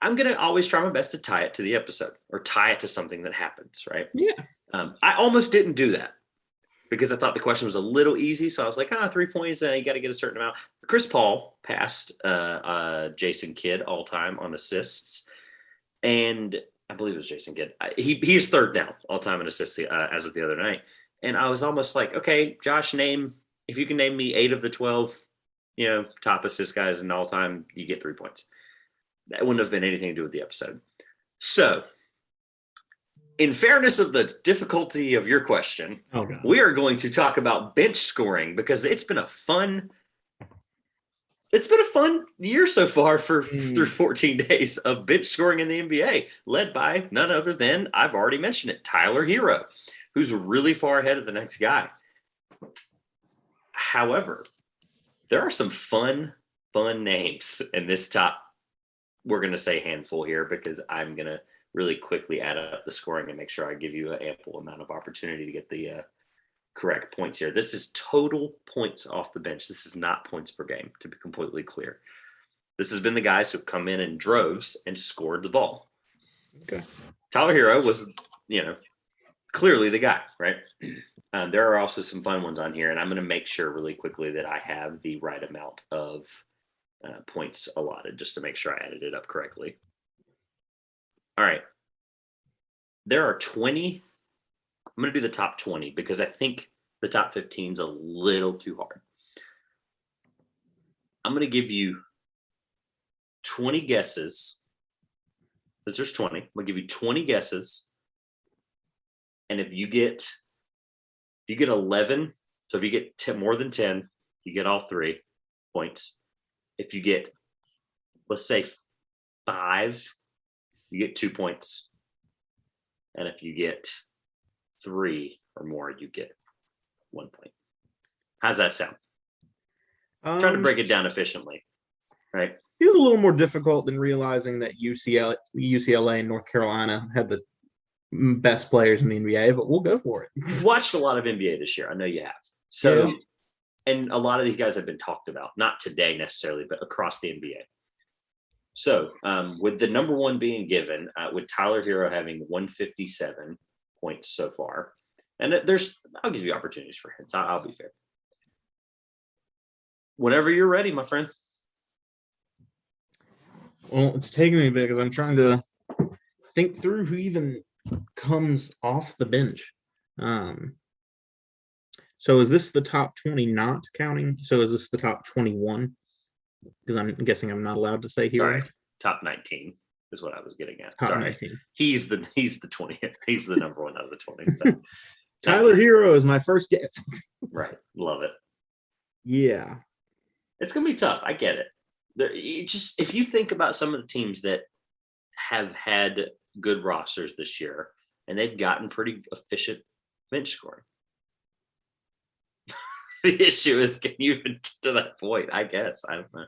I'm going to always try my best to tie it to the episode or tie it to something that happens, right? Yeah. I almost didn't do that because I thought the question was a little easy. So I was like, 3 points, you got to get a certain amount. Chris Paul passed Jason Kidd all time on assists. And I believe it was Jason Kidd. He's third now all time in assists as of the other night. And I was almost like, okay, Josh, if you can name me 8 of the 12, top assist guys in all time, you get 3 points. That wouldn't have been anything to do with the episode. So, in fairness of the difficulty of your question, we are going to talk about bench scoring because it's been a fun It's been a fun year so far through 14 days of bench scoring in the NBA, led by none other than, I've already mentioned it, Tyler Hero, who's really far ahead of the next guy. However, there are some fun names in this top. We're going to say handful here because I'm going to really quickly add up the scoring and make sure I give you an ample amount of opportunity to get the correct points here. This is total points off the bench. This is not points per game, to be completely clear. This has been the guys who've come in droves and scored the ball. Okay. Tyler Hero was, clearly the guy, right? There are also some fun ones on here, and I'm going to make sure really quickly that I have the right amount of points allotted just to make sure I added it up correctly. All right. There are 20. I'm going to do the top 20 because I think the top 15 is a little too hard. I'm going to give you 20 guesses. Because there's 20. I'm going to give you 20 guesses. And if you get 11, so if you get more than 10, you get all 3 points. If you get, let's say, 5, you get 2 points. And if you get 3 or more, you get 1 point. How's that sound? Trying to break it down efficiently, right? It was a little more difficult than realizing that UCLA and North Carolina had the best players in the NBA, but we'll go for it. You've watched a lot of NBA this year. I know you have. So, and a lot of these guys have been talked about, not today necessarily, but across the NBA. So, with the number one being given, with Tyler Hero having 157 points so far, and I'll give you opportunities for hints. I'll be fair. Whenever you're ready, my friend. Well, it's taking me a bit because I'm trying to think through who even comes off the bench. So is this the top 20 not counting? So is this the top 21? Because I'm guessing I'm not allowed to say here. Sorry, top 19 is what I was getting at. Top Sorry. 19. He's the 20th. He's the number one out of the 20. So. Tyler Hero is my first guess. Right. Love it. Yeah. It's going to be tough. I get it. If you think about some of the teams that have had good rosters this year and they've gotten pretty efficient bench scoring. The issue is, can you even get to that point? I guess. I don't know.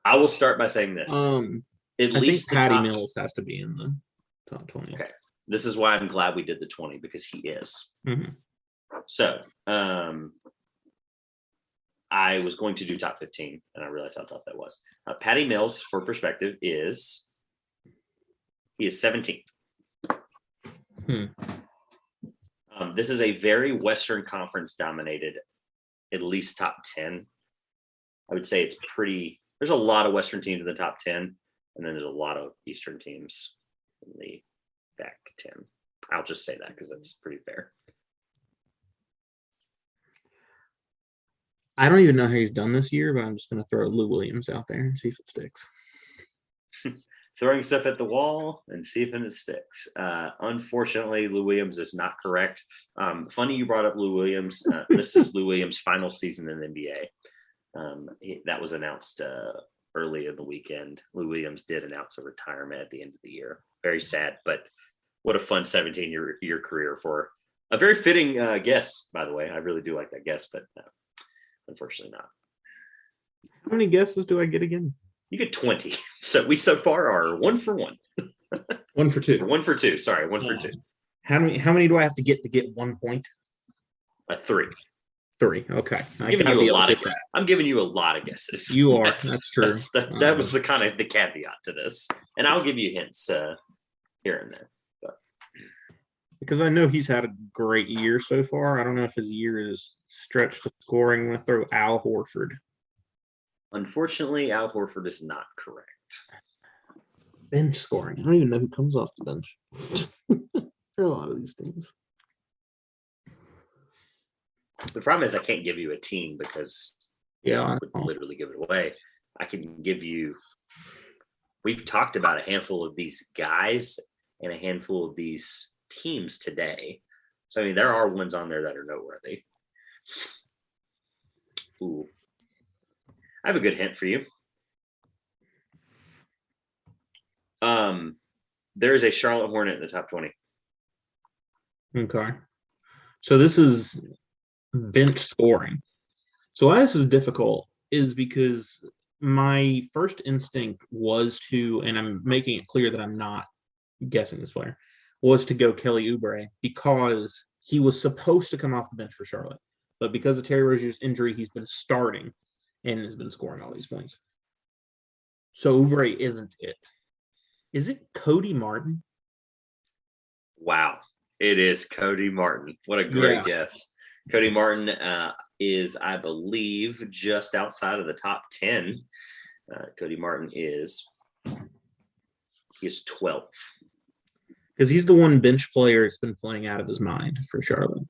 I will start by saying this. At least Patty Mills has to be in the top 20. Okay. This is why I'm glad we did the 20 because he is. Mm-hmm. So, I was going to do top 15 and I realized how tough that was. Patty Mills, for perspective, he is 17th. This is a very Western Conference dominated, at least top 10. I would say it's there's a lot of Western teams in the top 10, and then there's a lot of Eastern teams in the back 10. I'll just say that because that's pretty fair. I don't even know how he's done this year, but I'm just going to throw Lou Williams out there and see if it sticks. Throwing stuff at the wall and see if it sticks. Unfortunately, Lou Williams is not correct. Funny you brought up Lou Williams. This is Lou Williams' final season in the NBA. That was announced early in the weekend. Lou Williams did announce a retirement at the end of the year. Very sad, but what a fun 17-year career for a very fitting guess, by the way. I really do like that guess, but unfortunately not. How many guesses do I get again? You get 20. So we so far are 1 for 1. 1 for 2. 1 for 2. Sorry, 1 for 2. How many do I have to get 1 point? 3. 3. Okay. I'm giving you a lot of guesses. You are. That's true. That was the kind of the caveat to this. And I'll give you hints here and there. But. Because I know he's had a great year so far. I don't know if his year is stretched to scoring. I'm going to throw Al Horford. Unfortunately, Al Horford is not correct. Bench scoring. I don't even know who comes off the bench. There are a lot of these things. The problem is I can't give you a team because I would literally give it away. I can give you – we've talked about a handful of these guys and a handful of these teams today. So, I mean, there are ones on there that are noteworthy. Ooh. I have a good hint for you. There's a Charlotte Hornet in the top 20. Okay. So this is bench scoring. So why this is difficult is because my first instinct was to, and I'm making it clear that I'm not guessing this player, was to go Kelly Oubre because he was supposed to come off the bench for Charlotte. But because of Terry Rozier's injury, he's been starting and has been scoring all these points. So Oubre isn't it. Is it Cody Martin? Wow. It is Cody Martin. What a great guess. Cody Martin is, I believe, just outside of the top 10. Cody Martin is 12th. Because he's the one bench player that's been playing out of his mind for Charlotte.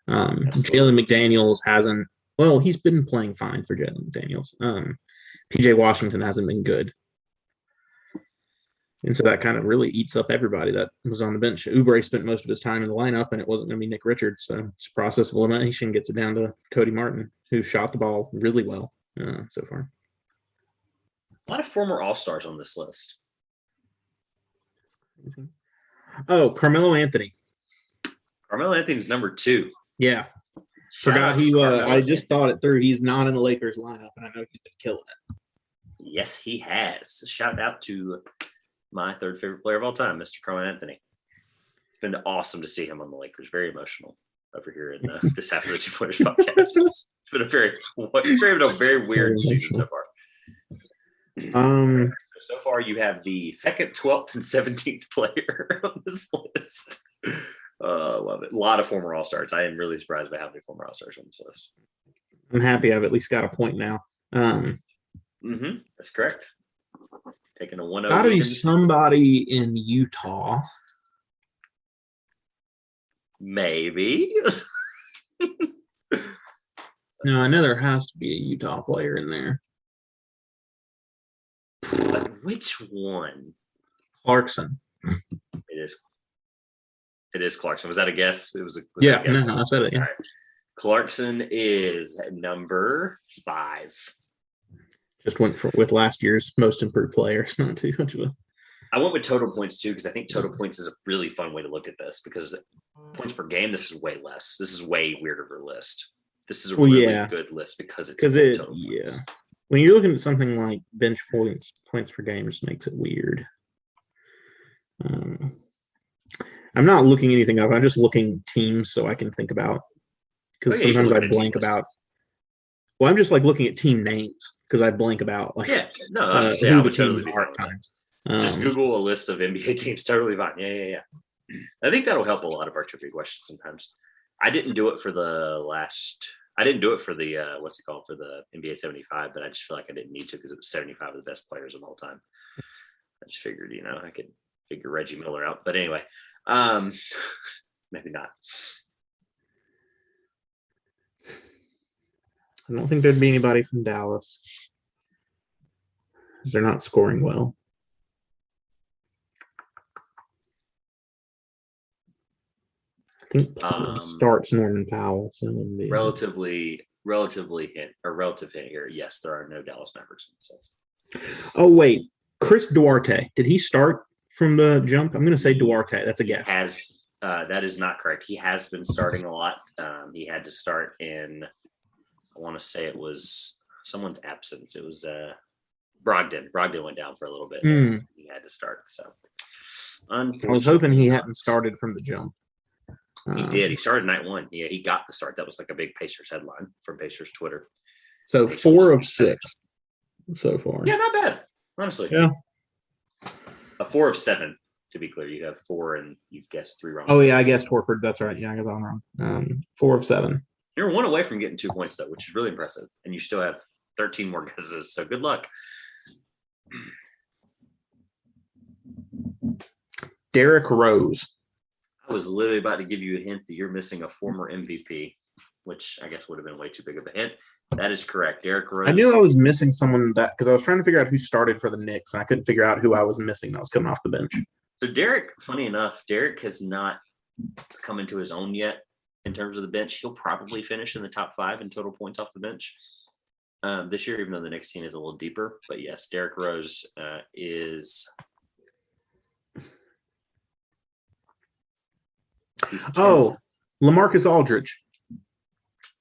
Jalen McDaniels hasn't. Well, he's been playing fine for Jalen McDaniels. PJ Washington hasn't been good. And so that kind of really eats up everybody that was on the bench. Oubre spent most of his time in the lineup, and it wasn't going to be Nick Richards. So it's a process of elimination gets it down to Cody Martin, who shot the ball really well so far. A lot of former All-Stars on this list. Oh, Carmelo Anthony. Carmelo Anthony's number 2. Yeah. Forgot he I just thought it through. He's not in the Lakers lineup, and I know he's been killing it. Yes, he has. Shout out to my third favorite player of all time, Mr. Carmelo Anthony. It's been awesome to see him on the Lakers. Very emotional over here in this half of the Two Pointers podcast. It's been a very weird season so far. So far, you have the 2nd, 12th, and 17th player on this list. I love it. A lot of former All-Stars. I am really surprised by how many former All-Stars on this list. I'm happy I've at least got a point now. That's correct. Taking a 1-0. Got to be somebody in Utah. Maybe. No, I know there has to be a Utah player in there. But which one? Clarkson. It is Clarkson. Was that a guess? It was a yeah. Guess? No, I said it. Yeah. Right. Clarkson is number 5. Just went with last year's most improved player. It's not too much of a. I went with total points too because I think total points is a really fun way to look at this because points per game. This is way less. This is way weirder of a list. This is a really good list because total points. When you're looking at something like bench points per game, just makes it weird. I'm not looking anything up. I'm just looking teams so I can think about because sometimes I blank about. Well, I'm just like looking at team names because I blank about like who the teams are at times. Just Google a list of NBA teams. Totally fine. Yeah. I think that'll help a lot of our trivia questions sometimes. I didn't do it for the what's it called for the NBA 75, but I just feel like I didn't need to because it was 75 of the best players of all time. I just figured, I could figure Reggie Miller out. But anyway, maybe not. I don't think there'd be anybody from Dallas because they're not scoring well. I think starts Norman Powell. So relative hint here. Yes, there are no Dallas Mavericks. Oh wait, Chris Duarte. Did he start from the jump? I'm going to say Duarte. That's a guess. That is not correct. He has been starting a lot. He had to start in. I want to say it was someone's absence. It was Brogdon. Brogdon went down for a little bit. He had to start. So, I was hoping he hadn't started from the jump. He did. He started night 1. Yeah, he got the start. That was like a big Pacers headline from Pacers Twitter. So 4 of 6 so far. Yeah, not bad. Honestly. Yeah. A 4 of 7, to be clear. You have 4 and you've guessed 3 wrong. Oh, yeah, I guessed Horford. That's right. Yeah, I got that wrong. 4 of 7. You're 1 away from getting 2 points, though, which is really impressive. And you still have 13 more guesses, so good luck. Derrick Rose. I was literally about to give you a hint that you're missing a former MVP, which I guess would have been way too big of a hint. That is correct. Derrick Rose. I knew I was missing someone because I was trying to figure out who started for the Knicks, and I couldn't figure out who I was missing that was coming off the bench. So Derrick, funny enough, Derrick has not come into his own yet in terms of the bench. He'll probably finish in the top 5 in total points off the bench. this year, even though the next team is a little deeper. But yes, Derrick Rose is. Oh, LaMarcus Aldridge.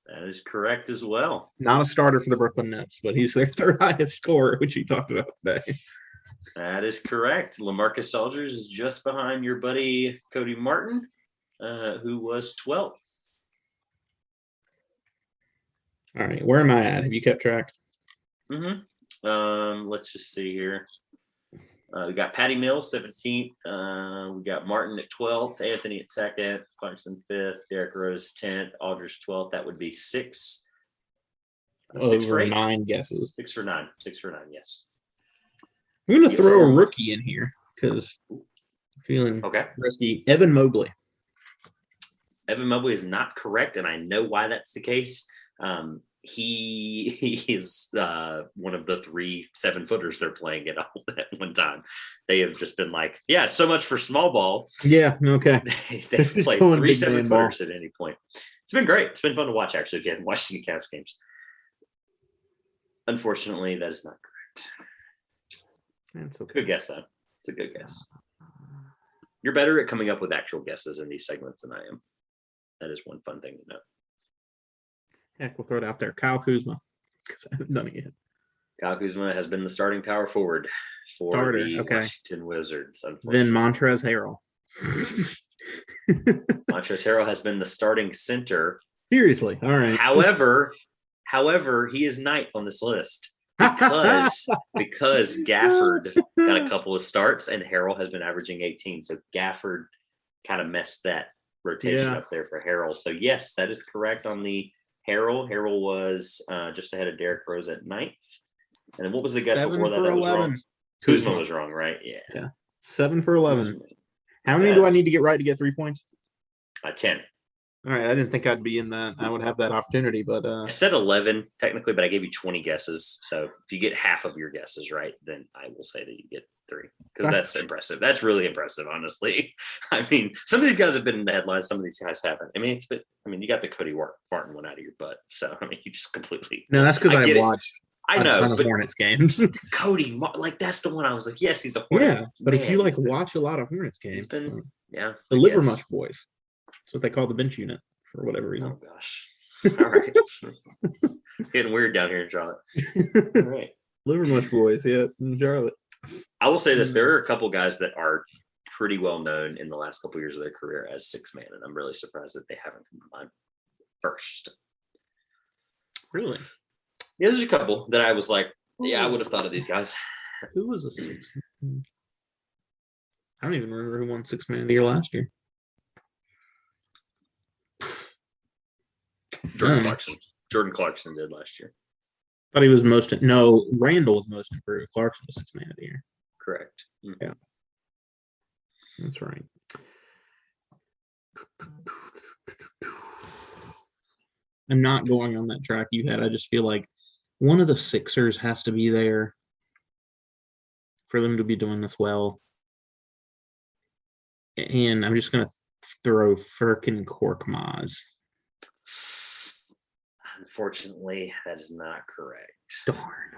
That is correct as well. Not a starter for the Brooklyn Nets, but he's their third highest scorer, which we talked about today. That is correct. LaMarcus Aldridge is just behind your buddy Cody Martin, who was 12th. All right, where am I at? Have you kept track? Let's just see here. We got Patty Mills, 17th. We got Martin at 12th, Anthony at 2nd, Clarkson 5th, Derrick Rose 10th, Aldridge 12th. That would be 6. 6 for 8. 9 guesses. 6 for 9. 6 for 9, yes. I'm going to throw a rookie in here because I'm feeling risky. Evan Mobley. Evan Mobley is not correct, and I know why that's the case. He is one of the 3 7-footers they're playing at one time. They have just been like, yeah, so much for small ball. Yeah, okay. They've played 3 7-footers at any point. It's been great. It's been fun to watch, actually, if you haven't watched any Cavs games. Unfortunately, that is not correct. That's okay. Good guess, though. It's a good guess. You're better at coming up with actual guesses in these segments than I am. That is one fun thing to know. Heck, we'll throw it out there. Kyle Kuzma, because I haven't done it yet. Kyle Kuzma has been the starting power forward for the Washington Wizards. Then Montrezl Harrell. Montrezl Harrell has been the starting center. Seriously, all right. However, he is 9th on this list because Gafford got a couple of starts and Harrell has been averaging 18. So Gafford kind of messed that rotation up there for Harrell. So yes, that is correct on the Harrell. Harrell was just ahead of Derrick Rose at 9th. And then what was the guess before that? That was wrong. Kuzma was wrong, right? Yeah. 7 for 11. How many do I need to get right to get 3 points? 10. All right. I didn't think I'd be in that. I would have that opportunity, but I said 11 technically, but I gave you 20 guesses. So if you get half of your guesses right, then I will say that you get 3 because that's impressive. That's really impressive, honestly. I mean, some of these guys have been in the headlines. Some of these guys haven't. I mean, you got the Cody Martin one out of your butt. So I mean, you just completely. No, that's because I watched. I know, but Hornets games. Cody, that's the one I was like, yes, he's a Hornet. Yeah, but if you watch a lot of Hornets games, the Livermush boys. That's what they call the bench unit for whatever reason. Oh gosh! All right, getting weird down here in Charlotte. All right, Livermush boys, in Charlotte. I will say this: there are a couple guys that are pretty well known in the last couple of years of their career as 6-man, and I'm really surprised that they haven't come to mind first. Really? Yeah, there's a couple that I was like, I would have thought of these guys. Who was a 6? I don't even remember who won 6-man of the year last year. Jordan Clarkson did last year. Thought he was Randall was most improved. Clarkson was 6-man of the year. Correct. Yeah. That's right. I'm not going on that track you had. I just feel like one of the Sixers has to be there for them to be doing this well. And I'm just going to throw Furkan Korkmaz. Unfortunately, that is not correct. Darn.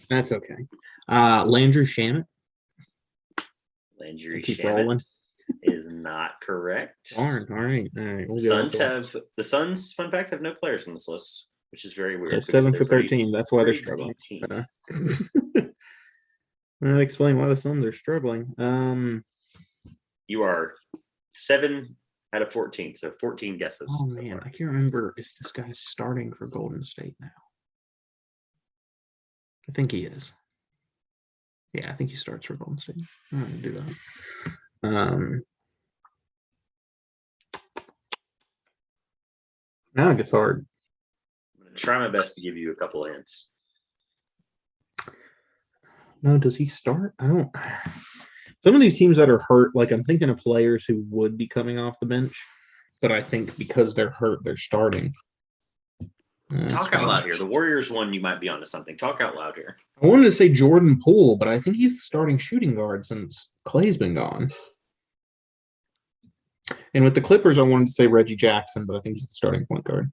That's okay. Landry Shamet. Landry Shamet is not correct. Darn. All right. The Suns, fun fact, have no players on this list, which is very weird. 7 for 13. That's why they're struggling. That explains why the Suns are struggling. You are 7 out of 14, so 14 guesses. Oh man, I can't remember if this guy's starting for Golden State now. I think he is. Yeah, I think he starts for Golden State. I'm gonna do that. Now it gets hard. I'm gonna try my best to give you a couple of hints. No, does he start? I don't. Some of these teams that are hurt, like I'm thinking of players who would be coming off the bench, but I think because they're hurt, they're starting. Talk out loud here. The Warriors one, you might be onto something. Talk out loud here. I wanted to say Jordan Poole, but I think he's the starting shooting guard since Clay's been gone. And with the Clippers, I wanted to say Reggie Jackson, but I think he's the starting point guard.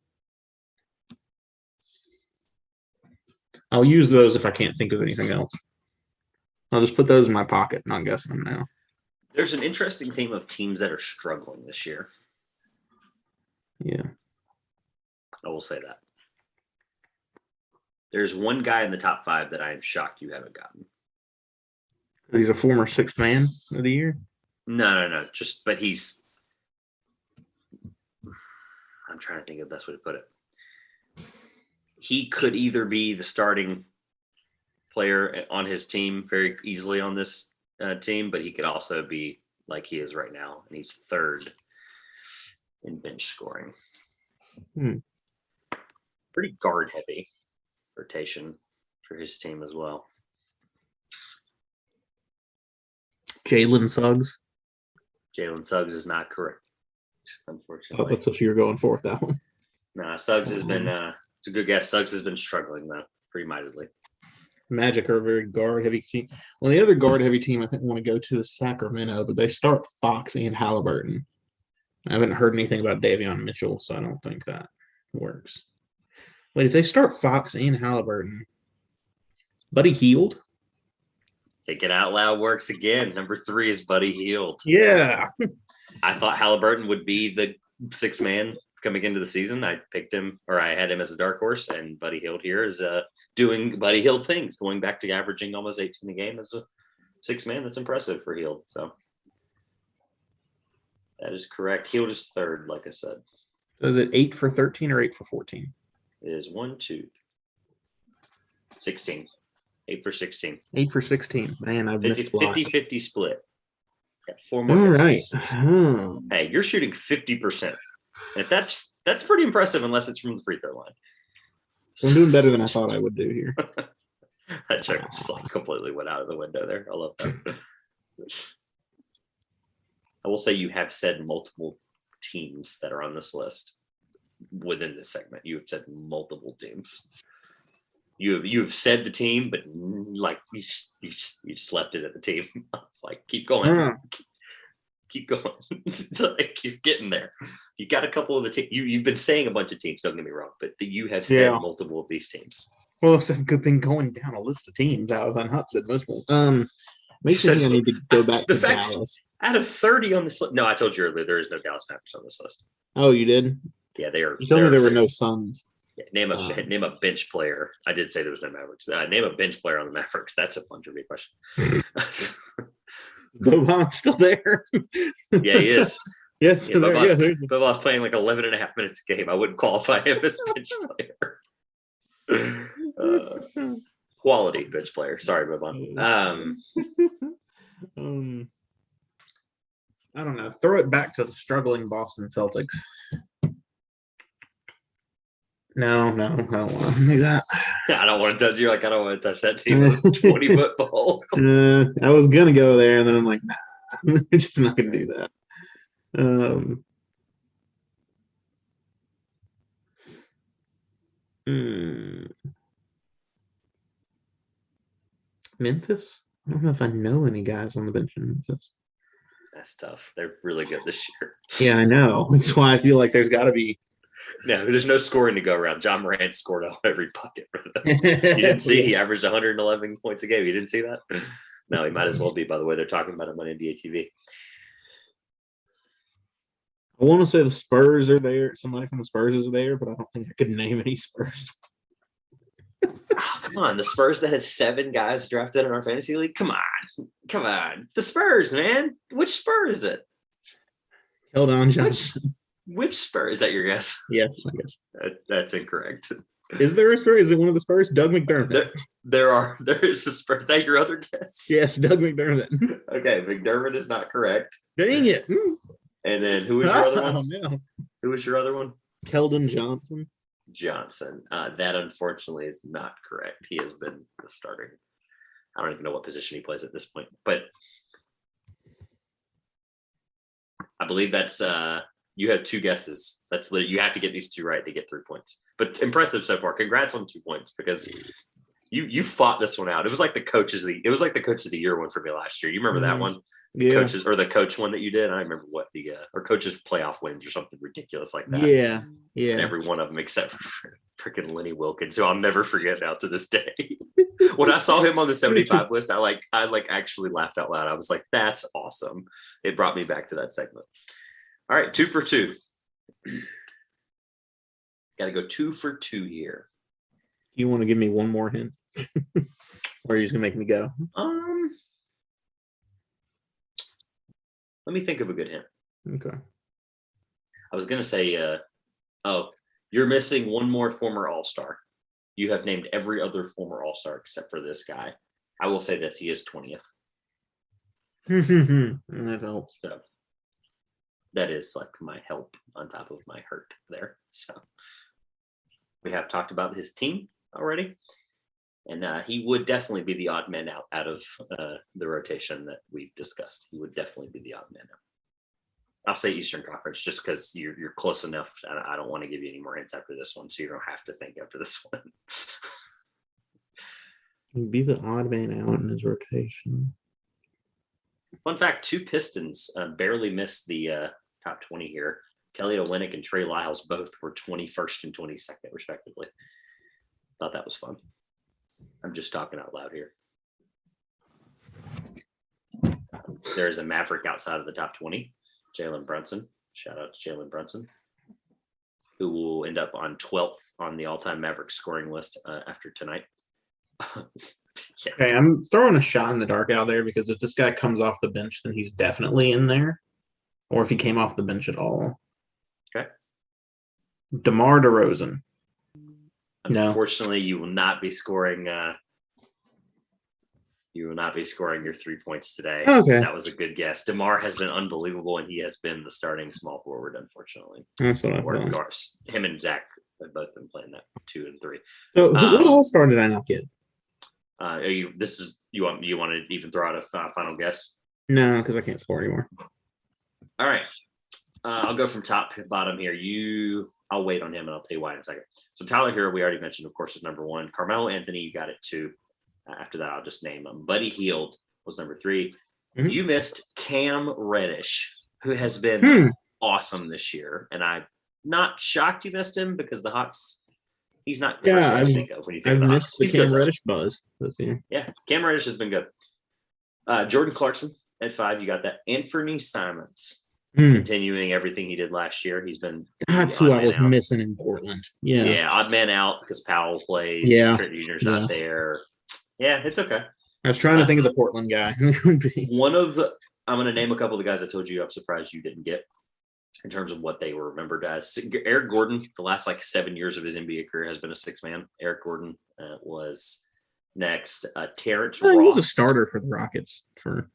I'll use those if I can't think of anything else. I'll just put those in my pocket, not guessing them now. There's an interesting theme of teams that are struggling this year. Yeah. I will say that. There's one guy in the top 5 that I am shocked you haven't gotten. He's a former 6th man of the year? No. But he's. I'm trying to think of the best way to put it. He could either be the starting player on his team very easily on this team, but he could also be like he is right now, and he's 3rd in bench scoring. Pretty guard heavy rotation for his team as well. Jalen Suggs. Jalen Suggs is not correct, unfortunately. Oh, that's what you were going for with that one. Nah, Suggs has been it's a good guess. Suggs has been struggling though, pretty mightily. Magic are a very guard-heavy team. Well, the other guard-heavy team I think I want to go to is Sacramento, but they start Fox and Halliburton. I haven't heard anything about Davion Mitchell, so I don't think that works. Wait, if they start Fox and Halliburton, Buddy Hield? Think it out loud works again. Number 3 is Buddy Hield. Yeah. I thought Halliburton would be the 6th man coming into the season. I picked him, or I had him as a dark horse, and Buddy Hield here is doing Buddy Hield things, going back to averaging almost 18 a game as a 6th man. That's impressive for Hield. So that is correct. Hield is 3rd, like I said. So is it 8 for 13 or 8 for 14? It is 1, 2, 16. 8 for 16. 8 for 16. Man, I've missed 50-50 split. Got 4 more. All misses. right. Hey, you're shooting 50%. If that's pretty impressive, unless it's from the free throw line. So I'm doing better than I thought I would do here. That check just like completely went out of the window there. I love that. I will say you have said multiple teams that are on this list within this segment. You have said multiple teams. You have said the team, but like you just left it at the team. It's like keep going, keep going. It's like you're getting there. You got a couple of the teams. You've been saying a bunch of teams. Don't get me wrong, but you have said multiple of these teams. Well, I've been going down a list of teams. I was on hot said most of them. Makes me think I need to go back to Dallas. Out of 30 on this list, no, I told you earlier there is no Dallas Mavericks on this list. Oh, you did? Yeah, they are. You told me there were no Suns. Yeah, name a bench player. I did say there was no Mavericks. Name a bench player on the Mavericks. That's a fun trivia question. Boban's still there. Yeah, he is. Yes, yeah, Boban's playing like 11 and a half minutes a game. I wouldn't qualify him as a bench player. Quality bench player. Sorry, Boban. I don't know. Throw it back to the struggling Boston Celtics. No, I don't want to do that. I don't want to touch you. Like I don't want to touch that team with a 20-foot ball. I was gonna go there, and then I'm like, nah, I'm just not gonna do that. Memphis? I don't know if I know any guys on the bench in Memphis. That's tough. They're really good this year. Yeah, I know. That's why I feel like there's got to be. No, there's no scoring to go around. John Morant scored on every bucket for them. You didn't see he averaged 111 points a game. You didn't see that? No, he might as well be, by the way. They're talking about him on NBA TV. I want to say the Spurs are there. Somebody from the Spurs is there, but I don't think I could name any Spurs. Oh, come on. The Spurs that had 7 guys drafted in our fantasy league? Come on. The Spurs, man. Which Spur is it? Hold on, Johnson. Which Spur? Is that your guess? Yes, I guess. That's incorrect. Is there a Spur? Is it one of the Spurs? Doug McDermott. There is a Spur. Is that your other guess? Yes, Doug McDermott. Okay, McDermott is not correct. Dang it. And then who was your other one? No. Who was your other one? Keldon Johnson. That unfortunately is not correct. He has been the starting. I don't even know what position he plays at this point, but I believe that's you have 2 guesses. That's you have to get these 2 right to get 3 points. But impressive so far. Congrats on 2 points because you fought this one out. It was like the coach of the year one for me last year. You remember that one? coaches or the coach one that you did. I don't remember what the or coaches playoff wins or something ridiculous like that. Yeah. And every one of them except for freaking Lenny Wilkins, who I'll never forget now to this day. When I saw him on the 75 list, I actually laughed out loud. I was like, that's awesome. It brought me back to that segment. All right, 2 for 2. Got to go 2 for 2 here. You want to give me one more hint? Or are you just gonna make me go? Let me think of a good hint. Okay. I was gonna say, you're missing one more former All-Star. You have named every other former All-Star except for this guy. I will say this: he is 20th. That helps. So that is like my help on top of my hurt there. So we have talked about his team already. And he would definitely be the odd man out of the rotation that we've discussed. He would definitely be the odd man out. I'll say Eastern Conference just because you're close enough. I don't want to give you any more hints after this one, so you don't have to think after this one. He'd be the odd man out in his rotation. Fun fact, 2 Pistons barely missed the top 20 here. Kelly Olynyk and Trey Lyles both were 21st and 22nd, respectively. Thought that was fun. I'm just talking out loud here. There is a Maverick outside of the top 20, Jalen Brunson. Shout out to Jalen Brunson, who will end up on 12th on the all-time Maverick scoring list after tonight. Yeah. Okay, I'm throwing a shot in the dark out there because if this guy comes off the bench, then he's definitely in there. Or if he came off the bench at all. Okay. DeMar DeRozan. Unfortunately, you will not be scoring. You will not be scoring your 3 points today. Okay. That was a good guess. DeMar has been unbelievable, and he has been the starting small forward, unfortunately. That's what I thought. Him and Zach have both been playing that 2 and 3. So what All-Star did I not get? You want to even throw out a final guess? No, because I can't score anymore. All right. I'll go from top to bottom here. I'll wait on him and I'll tell you why in a second. So Tyler Hero, we already mentioned, of course, is number 1. Carmelo Anthony, you got it 2. After that, I'll just name him. Buddy Hield was number 3. Mm-hmm. You missed Cam Reddish, who has been awesome this year. And I'm not shocked you missed him because the Hawks, he's not the first one to think of when you think of the Hawks. He's Cam Reddish buzz this year. Yeah, Cam Reddish has been good. Jordan Clarkson at 5, you got that. Anthony Simons. Continuing everything he did last year. He's been that's who I was missing in Portland. Yeah, odd man out because Powell plays. Yeah. Trent Jr.'s not there. Yeah, it's okay. I was trying to think of the Portland guy. I'm going to name a couple of the guys I told you I'm surprised you didn't get in terms of what they were remembered as. Eric Gordon, the last 7 years of his NBA career has been a 6-man. Eric Gordon was next. Terrence Ross. He was a starter for the Rockets for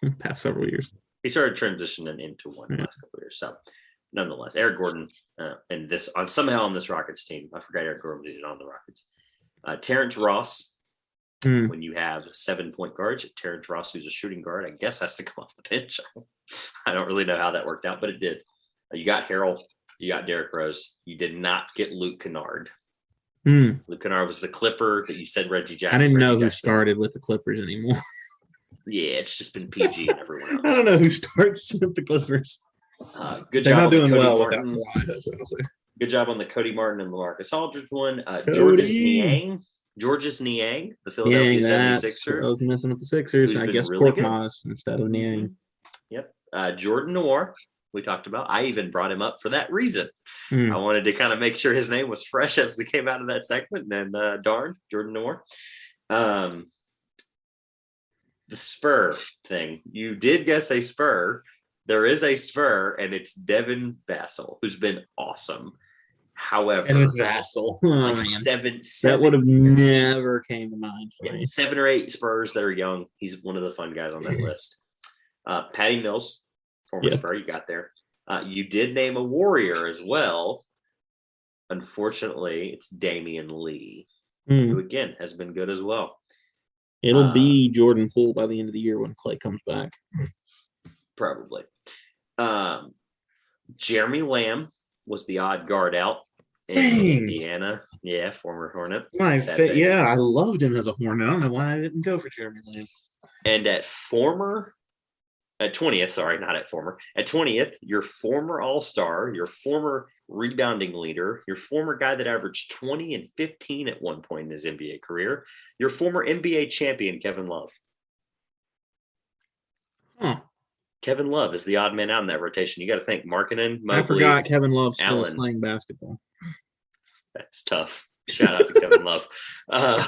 the past several years. He started transitioning into one the last couple of years. So, nonetheless, Eric Gordon and this somehow on this Rockets team. I forgot Eric Gordon was on the Rockets. Terrence Ross. When you have 7 point guards, Terrence Ross, who's a shooting guard, I guess has to come off the bench. I don't really know how that worked out, but it did. You got Harrell, you got Derrick Rose. You did not get Luke Kennard. Luke Kennard was the Clipper that you said Reggie Jackson. I didn't know who started with the Clippers anymore. Yeah, it's just been PG and everyone else. I don't know who starts with the Clippers. Good They're job not doing Cody well Martin. With that. That's what I'll say. Good job on the Cody Martin and LaMarcus Aldridge one. Georges Niang, the Philadelphia 76er. I was messing with the Sixers. I guess really Korkmaz instead of Niang. Yep. Jordan Noir, we talked about. I even brought him up for that reason. I wanted to kind of make sure his name was fresh as we came out of that segment. And then, Jordan Noir. The Spur thing. You did guess a Spur. There is a Spur, and it's Devin Vassell, who's been awesome. However, and Vassell, seven that would have never came to mind for me. 7 or 8 Spurs that are young. He's one of the fun guys on that list. Patty Mills, former Spur, you got there. You did name a Warrior as well. Unfortunately, it's Damian Lee, who again has been good as well. It'll be Jordan Poole by the end of the year when Clay comes back. Probably. Jeremy Lamb was the odd guard out in Indiana. Yeah, former Hornet. I loved him as a Hornet. I don't know why I didn't go for Jeremy Lamb. And at former At 20th, sorry, not at former. At 20th, your former All-Star, your former rebounding leader, your former guy that averaged 20 and 15 at one point in his NBA career, your former NBA champion, Kevin Love. Huh. Kevin Love is the odd man out in that rotation. You got to think Markkanen, Mobley, I forgot Kevin Love still Allen. playing basketball. That's tough. Shout out to Kevin Love.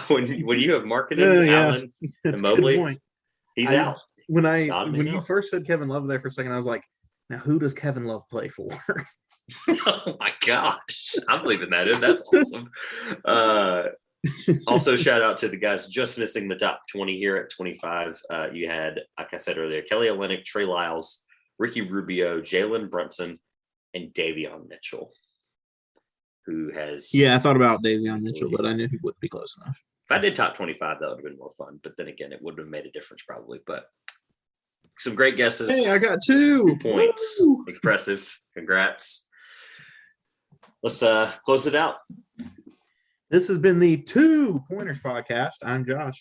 When you have Markkanen, Allen, and Mobley, he's out. When you first said Kevin Love there for a second, I was like, now who does Kevin Love play for? Oh my gosh. I'm leaving that in. That's awesome. Also, shout out to the guys just missing the top 20 here at 25. You had, like I said earlier, Kelly Olynyk, Trey Lyles, Ricky Rubio, Jalen Brunson, and Davion Mitchell, who has... Yeah, I thought about Davion Mitchell, but I knew he wouldn't be close enough. If I did top 25, that would have been more fun. But then again, it wouldn't have made a difference probably. But some great guesses. Hey, I got 2 points. Woo! Impressive. Congrats. Let's close it out. This has been the 2 Pointers podcast. I'm Josh.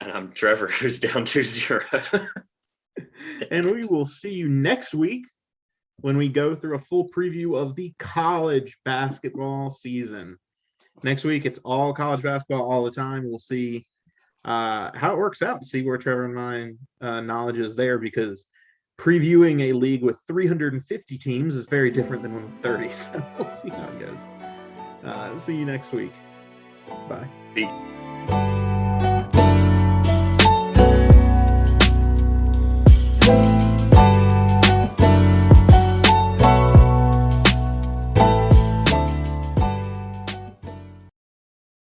And I'm Trevor, who's down 2-0. And we will see you next week when we go through a full preview of the college basketball season. Next week, it's all college basketball all the time. We'll see how it works out, see where Trevor and my knowledge is there, because previewing a league with 350 teams is very different than one with 30. So we'll see how it goes. See you next week. Bye. Peace.